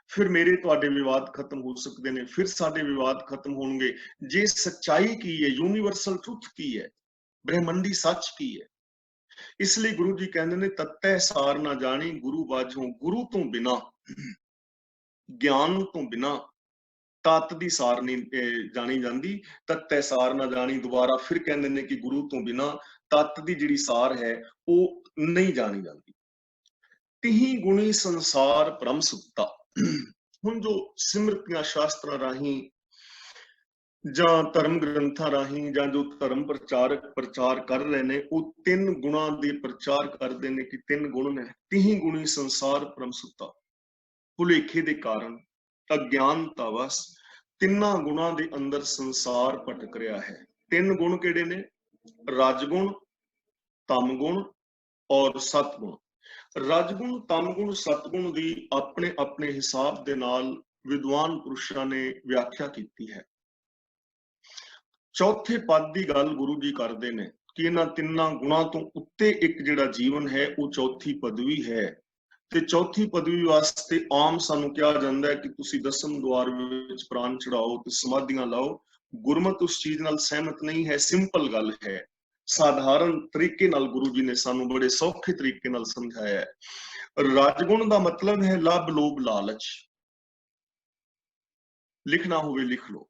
ਫਿਰ ਮੇਰੇ ਤੁਹਾਡੇ ਵਿਵਾਦ ਖਤਮ ਹੋ ਸਕਦੇ ਨੇ, ਫਿਰ ਸਾਡੇ ਵਿਵਾਦ ਖਤਮ ਹੋਣਗੇ ਜੇ ਸੱਚਾਈ ਕੀ ਹੈ, ਯੂਨੀਵਰਸਲ ਟਰੁੱਥ ਕੀ ਹੈ, ਬ੍ਰਹਿਮੰਡੀ ਸੱਚ ਕੀ ਹੈ। ਇਸ ਲਈ ਗੁਰੂ ਜੀ ਕਹਿੰਦੇ ਨੇ, ਤੱਤੈ ਸਾਰ ਨਾ ਜਾਣੀ ਗੁਰੂ ਬਾਝੋਂ। ਗੁਰੂ ਤੋਂ ਬਿਨਾਂ, ਗਿਆਨ ਤੋਂ ਬਿਨਾਂ ਤੱਤ ਦੀ ਸਾਰ ਨਹੀਂ ਜਾਣੀ ਜਾਂਦੀ। ਤੱਤੈ ਸਾਰ ਨਾ ਜਾਣੀ, ਦੁਬਾਰਾ ਫਿਰ ਕਹਿੰਦੇ ਨੇ ਕਿ ਗੁਰੂ ਤੋਂ ਬਿਨਾਂ ਤੱਤ ਦੀ ਜਿਹੜੀ ਸਾਰ ਹੈ ਉਹ ਨਹੀਂ ਜਾਣੀ ਜਾਂਦੀ। ਤਿਹੀ ਗੁਣੀ ਸੰਸਾਰ ਭ੍ਰਮ ਸੁੱਤਾ। ਹੁਣ ਜੋ ਸਿਮਰਤੀਆਂ ਸ਼ਾਸਤਰਾਂ ਰਾਹੀਂ ਜਾਂ ਧਰਮ ਗ੍ਰੰਥਾਂ ਰਾਹੀਂ ਜਾਂ ਜੋ ਧਰਮ ਪ੍ਰਚਾਰਕ ਪ੍ਰਚਾਰ ਕਰ ਰਹੇ ਨੇ ਉਹ ਤਿੰਨ ਗੁਣਾਂ ਦੇ ਪ੍ਰਚਾਰ ਕਰਦੇ ਨੇ ਕਿ ਤਿੰਨ ਗੁਣ ਨੇ। ਤਿਹੀ ਗੁਣੀ ਸੰਸਾਰ ਪਰਮ ਸੁੱਤਾ। ਭੁਲੇਖੇ ਦੇ ਕਾਰਨ ਅਗਿਆਨਤਾ ਵਸ ਤਿੰਨਾਂ ਗੁਣਾਂ ਦੇ ਅੰਦਰ ਸੰਸਾਰ ਭਟਕ ਰਿਹਾ ਹੈ। ਤਿੰਨ ਗੁਣ ਕਿਹੜੇ ਨੇ? ਰਜਗੁਣ, ਤਮਗੁਣ ਔਰ ਸਤਗੁਣ। ਰਜਗੁਣ, ਤਮਗੁਣ, ਸਤਗੁਣ ਦੀ ਆਪਣੇ ਆਪਣੇ ਹਿਸਾਬ ਦੇ ਨਾਲ ਵਿਦਵਾਨ ਪੁਰਸ਼ਾਂ ਨੇ ਵਿਆਖਿਆ ਕੀਤੀ ਹੈ। ਚੌਥੇ ਪਦ ਦੀ ਗੱਲ ਗੁਰੂ ਜੀ ਕਰਦੇ ਨੇ ਕਿ ਇਹਨਾਂ ਤਿੰਨਾਂ ਗੁਣਾਂ ਤੋਂ ਉੱਤੇ ਇੱਕ ਜਿਹੜਾ ਜੀਵਨ ਹੈ ਉਹ ਚੌਥੀ ਪਦਵੀ ਹੈ। ਤੇ ਚੌਥੀ ਪਦਵੀ ਵਾਸਤੇ ਆਮ ਸਾਨੂੰ ਕਿਹਾ ਜਾਂਦਾ ਹੈ ਕਿ ਤੁਸੀਂ ਦਸਮ ਦੁਆਰ ਵਿੱਚ ਪ੍ਰਾਣ ਚੜਾਓ ਤੇ ਸਮਾਧੀਆਂ ਲਾਓ। ਗੁਰਮਤਿ ਉਸ ਚੀਜ਼ ਨਾਲ ਸਹਿਮਤ ਨਹੀਂ ਹੈ। ਸਿੰਪਲ ਗੱਲ ਹੈ, ਸਾਧਾਰਨ ਤਰੀਕੇ ਨਾਲ ਗੁਰੂ ਜੀ ਨੇ ਸਾਨੂੰ ਬੜੇ ਸੌਖੇ ਤਰੀਕੇ ਨਾਲ ਸਮਝਾਇਆ ਹੈ। ਰਾਜਗੁਣ ਦਾ ਮਤਲਬ ਹੈ ਲੱਭ, ਲੋਭ, ਲਾਲਚ। ਲਿਖਣਾ ਹੋਵੇ ਲਿਖ ਲਓ।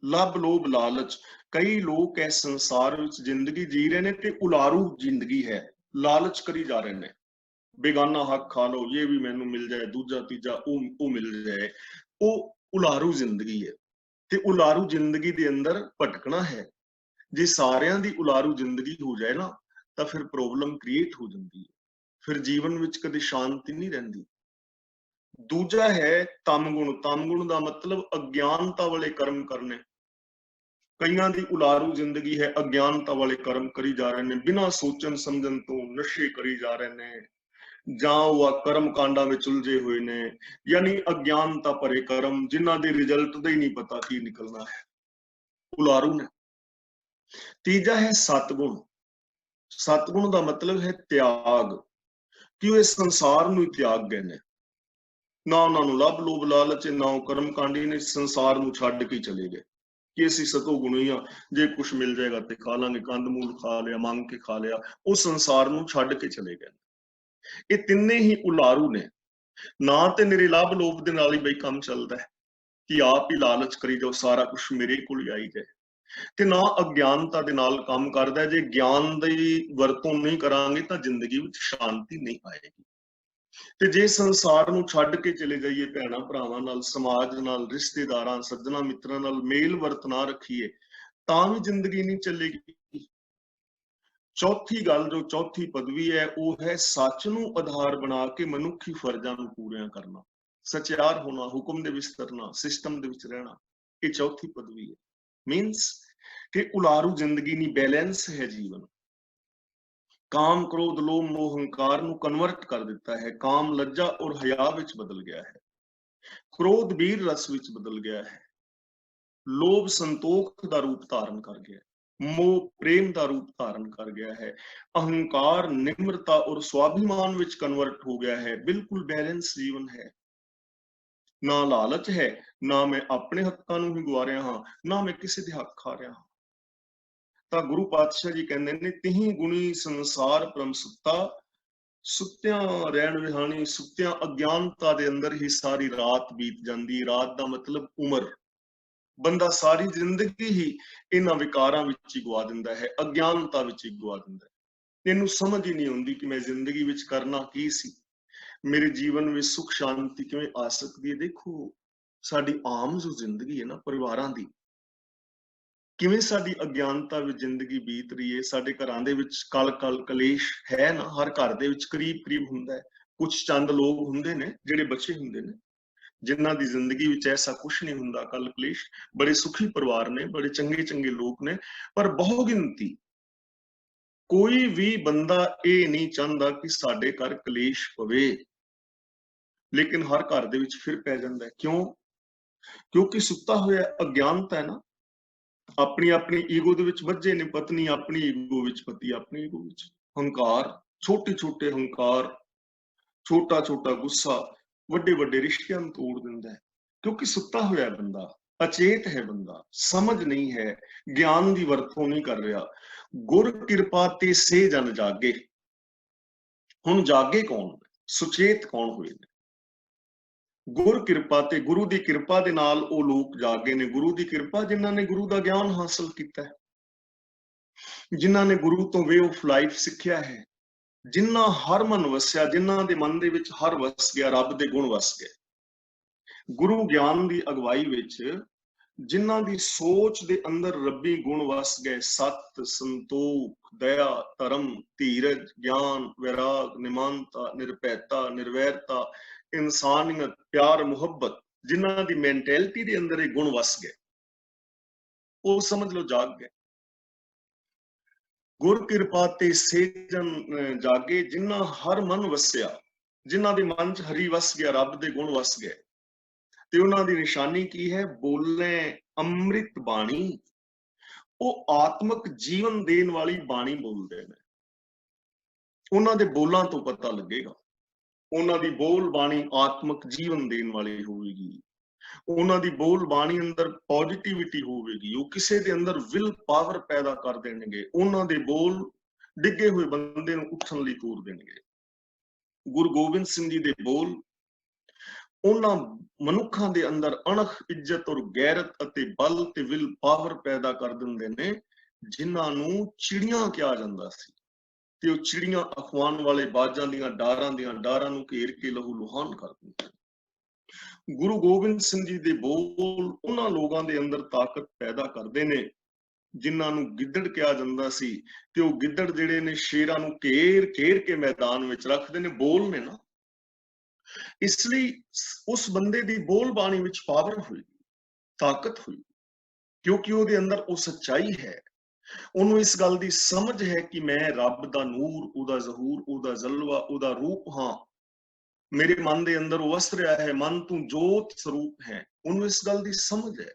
ਲੱਭ, ਲੋਭ, ਲਾਲਚ। ਕਈ ਲੋਕ ਇਸ ਸੰਸਾਰ ਵਿੱਚ ਜ਼ਿੰਦਗੀ ਜੀ ਰਹੇ ਨੇ ਤੇ ਉਲਾਰੂ ਜ਼ਿੰਦਗੀ ਹੈ। ਲਾਲਚ ਕਰੀ ਜਾ ਰਹੇ ਨੇ, ਬੇਗਾਨਾ ਹੱਕ ਖਾ ਲਓ, ਇਹ ਵੀ ਮੈਨੂੰ ਮਿਲ ਜਾਏ, ਦੂਜਾ ਤੀਜਾ ਉਹ ਮਿਲ ਜਾਏ। ਉਹ ਉਲਾਰੂ ਜ਼ਿੰਦਗੀ ਹੈ ਤੇ ਉਲਾਰੂ ਜ਼ਿੰਦਗੀ ਦੇ ਅੰਦਰ ਭਟਕਣਾ ਹੈ। ਜੇ ਸਾਰਿਆਂ ਦੀ ਉਲਾਰੂ ਜ਼ਿੰਦਗੀ ਹੋ ਜਾਏ ਨਾ ਤਾਂ ਫਿਰ ਪ੍ਰੋਬਲਮ ਕ੍ਰੀਏਟ ਹੋ ਜਾਂਦੀ ਹੈ, ਫਿਰ ਜੀਵਨ ਵਿੱਚ ਕਦੇ ਸ਼ਾਂਤੀ ਨਹੀਂ ਰਹਿੰਦੀ। ਦੂਜਾ ਹੈ ਤਮਗੁਣ। ਤਮਗੁਣ ਦਾ ਮਤਲਬ ਅਗਿਆਨਤਾ ਵਾਲੇ ਕਰਮ ਕਰਨੇ। ਕਈਆਂ ਦੀ ਉਲਾਰੂ ਜ਼ਿੰਦਗੀ ਹੈ, ਅਗਿਆਨਤਾ ਵਾਲੇ ਕਰਮ ਕਰੀ ਜਾ ਰਹੇ ਨੇ, ਬਿਨਾਂ ਸੋਚਣ ਸਮਝਣ ਤੋਂ ਨਸ਼ੇ ਕਰੀ ਜਾ ਰਹੇ ਨੇ, ਜਾਂ ਉਹ ਕਰਮ ਕਾਂਡਾਂ ਵਿੱਚ ਉਲਝੇ ਹੋਏ ਨੇ, ਯਾਨੀ ਅਗਿਆਨਤਾ ਭਰੇ ਕਰਮ ਜਿਨ੍ਹਾਂ ਦੇ ਰਿਜ਼ਲਟ ਦਾ ਹੀ ਨਹੀਂ ਪਤਾ ਕੀ ਨਿਕਲਣਾ ਹੈ, ਉਲਾਰੂ ਨੇ। ਤੀਜਾ ਹੈ ਸਤਗੁਣ। ਸਤਗੁਣ ਦਾ ਮਤਲਬ ਹੈ ਤਿਆਗ, ਕਿ ਉਹ ਇਸ ਸੰਸਾਰ ਨੂੰ ਹੀ ਤਿਆਗ ਗਏ ਨੇ। ਨਾ ਉਹਨਾਂ ਨੂੰ ਲੱਭ, ਲੋਭ, ਲਾਲਚ, ਨਾ ਉਹ ਕਰਮ ਕਾਂਡੀ ਨੇ, ਸੰਸਾਰ ਨੂੰ ਛੱਡ ਕੇ ਚਲੇ ਗਏ ਕਿ ਅਸੀਂ ਸਤੋ ਗੁਣੀ ਆ, ਜੇ ਕੁਛ ਮਿਲ ਜਾਏਗਾ ਤੇ ਖਾ ਲਾਂਗੇ, ਕੰਦ ਮੂਲ ਖਾ ਲਿਆ, ਮੰਗ ਕੇ ਖਾ ਲਿਆ। ਉਹ ਸੰਸਾਰ ਨੂੰ ਛੱਡ ਕੇ ਚਲੇ ਗਏ। ਇਹ ਤਿੰਨੇ ਹੀ ਉਲਾਰੂ ਨੇ। ਨਾ ਤੇ ਮੇਰੇ ਲਾਭ ਲੋਭ ਦੇ ਨਾਲ ਹੀ ਬਈ ਕੰਮ ਚੱਲਦਾ ਹੈ ਕਿ ਆਪ ਹੀ ਲਾਲਚ ਕਰੀ ਜਾਓ, ਸਾਰਾ ਕੁਝ ਮੇਰੇ ਕੋਲ ਹੀ ਆਈ ਜਾਏ, ਤੇ ਨਾ ਅਗਿਆਨਤਾ ਦੇ ਨਾਲ ਕੰਮ ਕਰਦਾ। ਜੇ ਗਿਆਨ ਦੀ ਵਰਤੋਂ ਨਹੀਂ ਕਰਾਂਗੇ ਤਾਂ ਜ਼ਿੰਦਗੀ ਵਿੱਚ ਸ਼ਾਂਤੀ ਨਹੀਂ ਆਏਗੀ। ਤੇ ਜੇ ਸੰਸਾਰ ਨੂੰ ਛੱਡ ਕੇ ਚਲੇ ਜਾਈਏ, ਭੈਣਾਂ ਭਰਾਵਾਂ ਨਾਲ, ਸਮਾਜ ਨਾਲ, ਰਿਸ਼ਤੇਦਾਰਾਂ, ਸੱਜਣਾ ਮਿੱਤਰਾਂ ਨਾਲ ਮੇਲ ਵਰਤਨਾ ਰੱਖੀਏ, ਤਾਂ ਵੀ ਜ਼ਿੰਦਗੀ ਨਹੀਂ ਚੱਲੇਗੀ। ਚੌਥੀ ਗੱਲ, ਜੋ ਚੌਥੀ ਪਦਵੀ ਹੈ, ਉਹ ਹੈ ਸੱਚ ਨੂੰ ਆਧਾਰ ਬਣਾ ਕੇ ਮਨੁੱਖੀ ਫਰਜ਼ਾਂ ਨੂੰ ਪੂਰੀਆਂ ਕਰਨਾ, ਸਚਿਆਰ ਹੋਣਾ, ਹੁਕਮ ਦੇ ਵਿੱਚ ਤੁਰਨਾ, ਸਿਸਟਮ ਦੇ ਵਿੱਚ ਰਹਿਣਾ। ਇਹ ਚੌਥੀ ਪਦਵੀ ਹੈ। ਮੀਨਸ ਕਿ ਉਲਾਰੂ ਜ਼ਿੰਦਗੀ ਨਹੀਂ, ਬੈਲੈਂਸ ਹੈ ਜੀਵਨ। ਕਾਮ, ਕ੍ਰੋਧ, ਲੋਭ, ਮੋਹ, ਹੰਕਾਰ ਨੂੰ ਕਨਵਰਟ ਕਰ ਦਿੱਤਾ ਹੈ। ਕਾਮ ਲੱਜਾ ਔਰ ਹਯਾ ਵਿੱਚ ਬਦਲ ਗਿਆ ਹੈ। ਕ੍ਰੋਧ ਵੀਰ ਰਸ ਵਿੱਚ ਬਦਲ ਗਿਆ ਹੈ। ਲੋਭ ਸੰਤੋਖ ਦਾ ਰੂਪ ਧਾਰਨ ਕਰ ਗਿਆ ਹੈ। ਮੋਹ ਪ੍ਰੇਮ ਦਾ ਰੂਪ ਧਾਰਨ ਕਰ ਗਿਆ ਹੈ। ਅਹੰਕਾਰ ਨਿਮਰਤਾ ਔਰ ਸਵਾਭਿਮਾਨ ਵਿੱਚ ਕਨਵਰਟ ਹੋ ਗਿਆ ਹੈ। ਬਿਲਕੁਲ ਬੈਲੈਂਸ ਜੀਵਨ ਹੈ। ਨਾ ਲਾਲਚ ਹੈ, ਨਾ ਮੈਂ ਆਪਣੇ ਹੱਕਾਂ ਨੂੰ ਹੀ ਗਵਾ ਰਿਹਾ ਹਾਂ, ਨਾ ਮੈਂ ਕਿਸੇ ਦੇ ਹੱਕ ਖਾ ਰਿਹਾ ਹਾਂ। ਤਾਂ ਗੁਰੂ ਪਾਤਸ਼ਾਹ ਜੀ ਕਹਿੰਦੇ ਨੇ, ਤਿਹੀ ਗੁਣੀ ਸੰਸਾਰ ਪਰਮ ਸੁੱਤਾ। ਸੁੱਤਿਆਂ ਰਹਿਣ ਵਿਹਾਣੀ, ਸੁੱਤਿਆਂ ਅਗਿਆਨਤਾ ਦੇ ਅੰਦਰ ਹੀ ਸਾਰੀ ਰਾਤ ਬੀਤ ਜਾਂਦੀ। ਰਾਤ ਦਾ ਮਤਲਬ ਉਮਰ। ਬੰਦਾ ਸਾਰੀ ਜ਼ਿੰਦਗੀ ਹੀ ਇਹਨਾਂ ਵਿਕਾਰਾਂ ਵਿੱਚ ਹੀ ਗਵਾ ਦਿੰਦਾ ਹੈ, ਅਗਿਆਨਤਾ ਵਿੱਚ ਹੀ ਗਵਾ ਦਿੰਦਾ ਹੈ। ਇਹਨੂੰ ਸਮਝ ਹੀ ਨਹੀਂ ਆਉਂਦੀ ਕਿ ਮੈਂ ਜ਼ਿੰਦਗੀ ਵਿੱਚ ਕਰਨਾ ਕੀ ਸੀ, ਮੇਰੇ ਜੀਵਨ ਵਿੱਚ ਸੁੱਖ ਸ਼ਾਂਤੀ ਕਿਵੇਂ ਆ ਸਕਦੀ ਹੈ। ਦੇਖੋ, ਸਾਡੀ ਆਮ ਜੋ ਜ਼ਿੰਦਗੀ ਹੈ ਨਾ ਪਰਿਵਾਰਾਂ ਦੀ, ਕਿਵੇਂ ਸਾਡੀ ਅਗਿਆਨਤਾ ਵਿੱਚ ਜ਼ਿੰਦਗੀ ਬੀਤ ਰਹੀ ਹੈ। ਸਾਡੇ ਘਰਾਂ ਦੇ ਵਿੱਚ ਕਲ ਕਲੇਸ਼ ਹੈ ਨਾ, ਹਰ ਘਰ ਦੇ ਵਿੱਚ ਕਰੀਬ ਹੁੰਦਾ ਹੈ। ਕੁਝ ਚੰਦ ਲੋਕ ਹੁੰਦੇ ਨੇ ਜਿਹੜੇ ਬਚੇ ਹੁੰਦੇ ਨੇ, ਜਿਨ੍ਹਾਂ ਦੀ ਜ਼ਿੰਦਗੀ ਵਿੱਚ ਐਸਾ ਕੁਛ ਨਹੀਂ ਹੁੰਦਾ ਕਲ ਕਲੇਸ਼। ਬੜੇ ਸੁਖੀ ਪਰਿਵਾਰ ਨੇ, ਬੜੇ ਚੰਗੇ ਲੋਕ ਨੇ, ਪਰ ਬਹੁਗਿਣਤੀ ਕੋਈ ਵੀ ਬੰਦਾ ਇਹ ਨਹੀਂ ਚਾਹੁੰਦਾ ਕਿ ਸਾਡੇ ਘਰ ਕਲੇਸ਼ ਪਵੇ, ਲੇਕਿਨ ਹਰ ਘਰ ਦੇ ਵਿੱਚ ਫਿਰ ਪੈ ਜਾਂਦਾ ਹੈ। ਕਿਉਂ? ਕਿਉਂਕਿ ਸੁੱਤਾ ਹੋਇਆ ਅਗਿਆਨਤਾ ਹੈ ਨਾ, ਆਪਣੀ ਈਗੋ ਦੇ ਵਿੱਚ ਵੱਜੇ ਨੇ। ਪਤਨੀ ਆਪਣੀ ਈਗੋ ਵਿੱਚ, ਪਤੀ ਆਪਣੀ ਈਗੋ ਵਿੱਚ। ਹੰਕਾਰ, ਛੋਟੇ ਹੰਕਾਰ, ਛੋਟਾ ਗੁੱਸਾ ਵੱਡੇ ਰਿਸ਼ਤਿਆਂ ਨੂੰ ਤੋੜ ਦਿੰਦਾ ਹੈ। ਕਿਉਂਕਿ ਸੁੱਤਾ ਹੋਇਆ ਬੰਦਾ, ਅਚੇਤ ਹੈ ਬੰਦਾ, ਸਮਝ ਨਹੀਂ ਹੈ, ਗਿਆਨ ਦੀ ਵਰਤੋਂ ਨਹੀਂ ਕਰ ਰਿਹਾ। ਗੁਰ ਕਿਰਪਾ ਤੇ ਸੇ ਜਨ ਜਾਗੇ। ਹੁਣ ਜਾਗੇ ਕੌਣ? ਸੁਚੇਤ ਕੌਣ ਹੋਏ ਨੇ? ਗੁਰ ਕਿਰਪਾ ਤੇ, ਗੁਰੂ ਦੀ ਕਿਰਪਾ ਦੇ ਨਾਲ ਉਹ ਲੋਕ ਜਾਗੇ ਨੇ। ਗੁਰੂ ਦੀ ਕਿਰਪਾ, ਜਿਨ੍ਹਾਂ ਨੇ ਗੁਰੂ ਦਾ ਗਿਆਨ ਹਾਸਲ ਕੀਤਾ ਹੈ, ਜਿਨ੍ਹਾਂ ਨੇ ਗੁਰੂ ਤੋਂ ਵੇ ਆਫ ਲਾਈਫ ਸਿੱਖਿਆ ਹੈ, ਜਿਨ੍ਹਾਂ ਹਰ ਮਨ ਵਸਿਆ, ਜਿਨ੍ਹਾਂ ਦੇ ਮਨ ਦੇ ਵਿੱਚ ਹਰ ਵਸ ਗਿਆ, ਰੱਬ ਦੇ ਗੁਣ ਵਸ ਗਏ। ਗੁਰੂ ਗਿਆਨ ਦੀ ਅਗਵਾਈ ਵਿੱਚ ਜਿਨ੍ਹਾਂ ਦੀ ਸੋਚ ਦੇ ਅੰਦਰ ਰੱਬੀ ਗੁਣ ਵਸ ਗਏ, ਸਤ, ਸੰਤੋਖ, ਦਇਆ, ਧਰਮ, ਧੀਰਜ, ਗਿਆਨ, ਵੈਰਾਗ, ਨਿਮਾਨਤਾ, ਨਿਰਭੈਤਾ, ਨਿਰਵੈਰਤਾ, ਇਨਸਾਨੀਅਤ, ਪਿਆਰ, ਮੁਹੱਬਤ, ਜਿਨ੍ਹਾਂ ਦੀ ਮੈਂਟੈਲਿਟੀ ਦੇ ਅੰਦਰ ਇਹ ਗੁਣ ਵਸ ਗਏ, ਉਹ ਸਮਝ ਲਓ ਜਾਗ ਗਏ। ਗੁਰ ਕਿਰਪਾ ਤੇ ਸੇ ਜਨ ਜਾਗੇ ਜਿਨ੍ਹਾਂ ਹਰ ਮਨ ਵਸਿਆ, ਜਿਨ੍ਹਾਂ ਦੇ ਮਨ 'ਚ ਹਰੀ ਵਸ ਗਿਆ, ਰੱਬ ਦੇ ਗੁਣ ਵਸ ਗਏ। ਤੇ ਉਹਨਾਂ ਦੀ ਨਿਸ਼ਾਨੀ ਕੀ ਹੈ? ਬੋਲੇ ਅੰਮ੍ਰਿਤ ਬਾਣੀ। ਉਹ ਆਤਮਿਕ ਜੀਵਨ ਦੇਣ ਵਾਲੀ ਬਾਣੀ ਬੋਲਦੇ ਨੇ। ਉਹਨਾਂ ਦੇ ਬੋਲਾਂ ਤੋਂ ਪਤਾ ਲੱਗੇਗਾ, ਉਹਨਾਂ ਦੀ ਬੋਲ ਬਾਣੀ ਆਤਮਿਕ ਜੀਵਨ ਦੇਣ ਵਾਲੀ ਹੋਵੇਗੀ। ਉਹਨਾਂ ਦੀ ਬੋਲ ਬਾਣੀ ਅੰਦਰ ਪੋਜ਼ਿਟਿਵਿਟੀ ਹੋਵੇਗੀ। ਉਹ ਕਿਸੇ ਦੇ ਅੰਦਰ ਵਿਲ ਪਾਵਰ ਪੈਦਾ ਕਰ ਦੇਣਗੇ। ਉਹਨਾਂ ਦੇ ਬੋਲ ਡਿੱਗੇ ਹੋਏ ਬੰਦੇ ਨੂੰ ਉੱਠਣ ਲਈ ਤੋਰ ਦੇਣਗੇ। ਗੁਰੂ ਗੋਬਿੰਦ ਸਿੰਘ ਜੀ ਦੇ ਬੋਲ ਉਹਨਾਂ ਮਨੁੱਖਾਂ ਦੇ ਅੰਦਰ ਅਣਖ, ਇੱਜ਼ਤ ਔਰ ਗੈਰਤ ਅਤੇ ਬਲ ਤੇ ਵਿਲ ਪਾਵਰ ਪੈਦਾ ਕਰ ਦਿੰਦੇ ਨੇ, ਜਿਨ੍ਹਾਂ ਨੂੰ ਚਿੜੀਆਂ ਕਿਹਾ ਜਾਂਦਾ ਸੀ। ਤੇ ਉਹ ਚਿੜੀਆਂ ਅਖਵਾਨ ਵਾਲੇ ਬਾਜਾਂ ਦੀਆਂ ਡਾਰਾਂ ਨੂੰ ਘੇਰ ਕੇ ਲਹੂ ਲੁਹਾਨ ਕਰ ਦਿੰਦੇ। ਗੁਰੂ ਗੋਬਿੰਦ ਸਿੰਘ ਜੀ ਦੇ ਬੋਲ ਉਹਨਾਂ ਲੋਕਾਂ ਦੇ ਅੰਦਰ ਤਾਕਤ ਪੈਦਾ ਕਰਦੇ ਨੇ ਜਿਨ੍ਹਾਂ ਨੂੰ ਗਿੱਦੜ ਕਿਹਾ ਜਾਂਦਾ ਸੀ। ਤੇ ਉਹ ਗਿੱਦੜ ਜਿਹੜੇ ਨੇ ਸ਼ੇਰਾਂ ਨੂੰ ਘੇਰ ਕੇ ਮੈਦਾਨ ਵਿੱਚ ਰੱਖਦੇ ਨੇ, ਬੋਲ ਨੇ ਨਾ। ਇਸ ਲਈ ਉਸ ਬੰਦੇ ਦੀ ਬੋਲ ਬਾਣੀ ਵਿੱਚ ਪਾਵਰ ਹੋਈ, ਤਾਕਤ ਹੋਈ, ਕਿਉਂਕਿ ਉਹਦੇ ਅੰਦਰ ਉਹ ਸੱਚਾਈ ਹੈ। ਉਹਨੂੰ ਇਸ ਗੱਲ ਦੀ ਸਮਝ ਹੈ ਕਿ ਮੈਂ ਰੱਬ ਦਾ ਨੂਰ, ਉਹਦਾ ਜ਼ਹੂਰ, ਉਹਦਾ ਜਲਵਾ, ਉਹਦਾ ਰੂਪ ਹਾਂ। ਮੇਰੇ ਮਨ ਦੇ ਅੰਦਰ ਉਹ ਵਸ ਰਿਹਾ ਹੈ। ਮਨ ਤੂੰ ਜੋਤ ਸਰੂਪ ਹੈ। ਉਹਨੂੰ ਇਸ ਗੱਲ ਦੀ ਸਮਝ ਹੈ।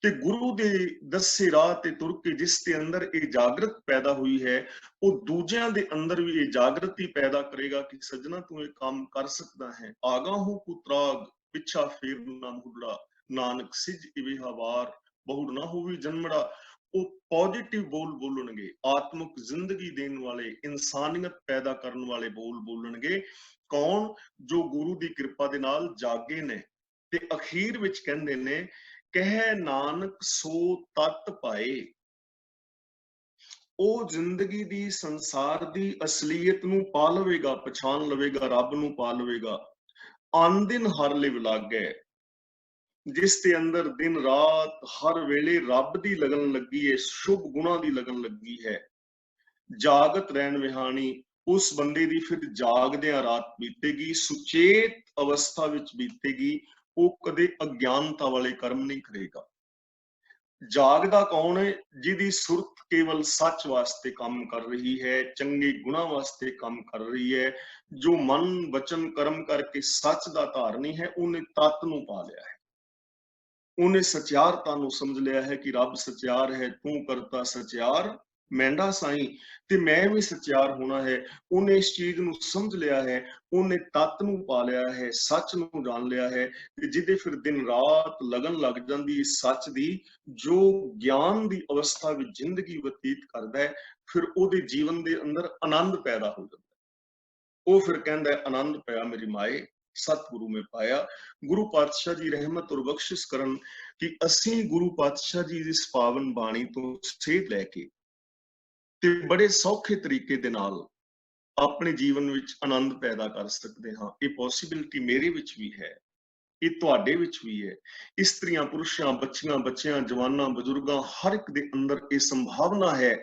ਤੇ ਗੁਰੂ ਦੇ ਦੱਸੇ ਰਾਹ ਤੇ ਤੁਰ ਕੇ ਜਿਸ ਦੇ ਅੰਦਰ ਇਹ ਜਾਗਰਤ ਪੈਦਾ ਹੋਈ ਹੈ, ਉਹ ਦੂਜਿਆਂ ਦੇ ਅੰਦਰ ਵੀ ਇਹ ਜਾਗਰਤੀ ਪੈਦਾ ਕਰੇਗਾ ਕਿ ਸੱਜਣਾ ਤੂੰ ਇਹ ਕੰਮ ਕਰ ਸਕਦਾ ਹੈ। ਆਗਾਹੂ ਕੁਤਰਾਗ ਪਿੱਛਾ ਫੇਰ ਨਾ ਮੁੜੜਾ, ਨਾਨਕ ਸਿਜ ਇਵੇ ਹਵਾਰ ਬਹੁੜ ਨਾ ਹੋਵੇ ਜਨਮੜਾ। ਉਹ ਪੋਜ਼ਿਟਿਵ ਬੋਲ ਬੋਲਣਗੇ, ਆਤਮਿਕ ਜ਼ਿੰਦਗੀ ਦੇਣ ਵਾਲੇ, ਇਨਸਾਨੀਅਤ ਪੈਦਾ ਕਰਨ ਵਾਲੇ ਬੋਲ ਬੋਲਣਗੇ। ਕੌਣ? ਜੋ ਗੁਰੂ ਦੀ ਕਿਰਪਾ ਦੇ ਨਾਲ ਜਾਗੇ ਨੇ। ਤੇ ਅਖੀਰ ਵਿੱਚ ਕਹਿੰਦੇ ਨੇ, ਕਹਿ ਨਾਨਕ ਸੋ ਤਤ ਪਾਏ। ਉਹ ਜ਼ਿੰਦਗੀ ਦੀ, ਸੰਸਾਰ ਦੀ ਅਸਲੀਅਤ ਨੂੰ ਪਾ ਲਵੇਗਾ, ਪਛਾਣ ਲਵੇਗਾ, ਰੱਬ ਨੂੰ ਪਾ ਲਵੇਗਾ। ਆਨ ਦਿਨ ਹਰ ਲਿਵ ਲਾਗੈ, ਜਿਸ ਦੇ ਅੰਦਰ ਦਿਨ ਰਾਤ ਹਰ ਵੇਲੇ ਰੱਬ ਦੀ ਲਗਨ ਲੱਗੀ ਹੈ, ਸ਼ੁਭ ਗੁਣਾਂ ਦੀ ਲਗਨ ਲੱਗੀ ਹੈ। ਜਾਗਤ ਰਹਿਣ ਵਿਹਾਣੀ, ਉਸ ਬੰਦੇ ਦੀ ਫਿਰ ਜਾਗਦਿਆਂ ਰਾਤ ਬੀਤੇਗੀ, ਸੁਚੇਤ ਅਵਸਥਾ ਵਿੱਚ ਬੀਤੇਗੀ। ਉਹ ਕਦੇ ਅਗਿਆਨਤਾ ਵਾਲੇ ਕਰਮ ਨਹੀਂ ਕਰੇਗਾ। ਜਾਗਦਾ ਕੌਣ ਹੈ? ਜਿਹਦੀ ਸੁਰਤ ਕੇਵਲ ਸੱਚ ਵਾਸਤੇ ਕੰਮ ਕਰ ਰਹੀ ਹੈ, ਚੰਗੇ ਗੁਣਾਂ ਵਾਸਤੇ ਕੰਮ ਕਰ ਰਹੀ ਹੈ। ਜੋ ਮਨ, ਵਚਨ, ਕਰਮ ਕਰਕੇ ਸੱਚ ਦਾ ਧਾਰਨੀ ਹੈ, ਉਹਨੇ ਤਤ ਨੂੰ ਪਾ ਲਿਆ ਹੈ। ਉਹਨੇ ਸਚਿਆਰਤਾ ਨੂੰ ਸਮਝ ਲਿਆ ਹੈ ਕਿ ਰੱਬ ਸਚਿਆਰ ਹੈ। ਤੂੰ ਕਰਤਾ ਸਚਿਆਰ ਮੈਂਡਾ ਸਾਈਂ, ਤੇ ਮੈਂ ਵੀ ਸਚਿਆਰ ਹੋਣਾ ਹੈ। ਉਹਨੇ ਇਸ ਚੀਜ਼ ਨੂੰ ਸਮਝ ਲਿਆ ਹੈ। ਉਹਨੇ ਤਤ ਨੂੰ ਪਾ ਲਿਆ ਹੈ, ਸੱਚ ਨੂੰ ਜਾਣ ਲਿਆ ਹੈ। ਤੇ ਜਿਹਦੇ ਫਿਰ ਦਿਨ ਰਾਤ ਲਗਨ ਲੱਗ ਜਾਂਦੀ ਸੱਚ ਦੀ, ਜੋ ਗਿਆਨ ਦੀ ਅਵਸਥਾ ਵਿੱਚ ਜ਼ਿੰਦਗੀ ਬਤੀਤ ਕਰਦਾ ਹੈ, ਫਿਰ ਉਹਦੇ ਜੀਵਨ ਦੇ ਅੰਦਰ ਆਨੰਦ ਪੈਦਾ ਹੋ ਜਾਂਦਾ। ਉਹ ਫਿਰ ਕਹਿੰਦਾ ਹੈ, ਆਨੰਦ ਪਿਆ ਮੇਰੀ ਮਾਏ, ਸਤਿਗੁਰੂ ਮੈਂ ਪਾਇਆ। ਗੁਰੂ ਪਾਤਸ਼ਾਹ ਜੀ ਰਹਿਮਤ ਔਰ ਬਖਸ਼ਿਸ਼ ਕਰਨ ਕਿ ਅਸੀਂ ਗੁਰੂ ਪਾਤਸ਼ਾਹ ਜੀ ਦੀ ਇਸ ਪਾਵਨ ਬਾਣੀ ਤੋਂ ਸੇਧ ਲੈ ਕੇ ਤੇ ਬੜੇ ਸੌਖੇ ਤਰੀਕੇ ਦੇ ਨਾਲ ਆਪਣੇ ਜੀਵਨ ਵਿੱਚ ਆਨੰਦ ਪੈਦਾ ਕਰ ਸਕਦੇ ਹਾਂ। ਇਹ ਪੋਸੀਬਿਲਿਟੀ ਮੇਰੇ ਵਿੱਚ ਵੀ ਹੈ, ਇਹ ਤੁਹਾਡੇ ਵਿੱਚ ਵੀ ਹੈ। ਇਸਤਰੀਆਂ, ਪੁਰਸ਼ਾਂ, ਬੱਚਿਆਂ, ਜਵਾਨਾਂ, ਬਜ਼ੁਰਗਾਂ, ਹਰ ਇੱਕ ਦੇ ਅੰਦਰ ਇਹ ਸੰਭਾਵਨਾ ਹੈ।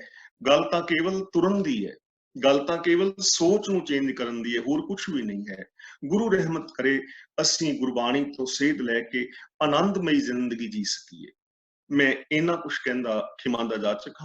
ਗੱਲ ਤਾਂ ਕੇਵਲ ਤੁਰਨ ਦੀ ਹੈ, ਗੱਲ ਤਾਂ ਕੇਵਲ ਸੋਚ ਨੂੰ ਚੇਂਜ ਕਰਨ ਦੀ ਹੈ, ਹੋਰ ਕੁਝ ਵੀ ਨਹੀਂ ਹੈ। ਗੁਰੂ ਰਹਿਮਤ ਕਰੇ ਅਸੀਂ ਗੁਰਬਾਣੀ ਤੋਂ ਸੇਧ ਲੈ ਕੇ ਆਨੰਦਮਈ ਜ਼ਿੰਦਗੀ ਜੀ ਸਕੀਏ। ਮੈਂ ਇਹਨਾਂ ਕੁਝ ਕਹਿੰਦਾ ਖਿਮਾਂਦਾ ਜਾਚਕ ਹਾਂ।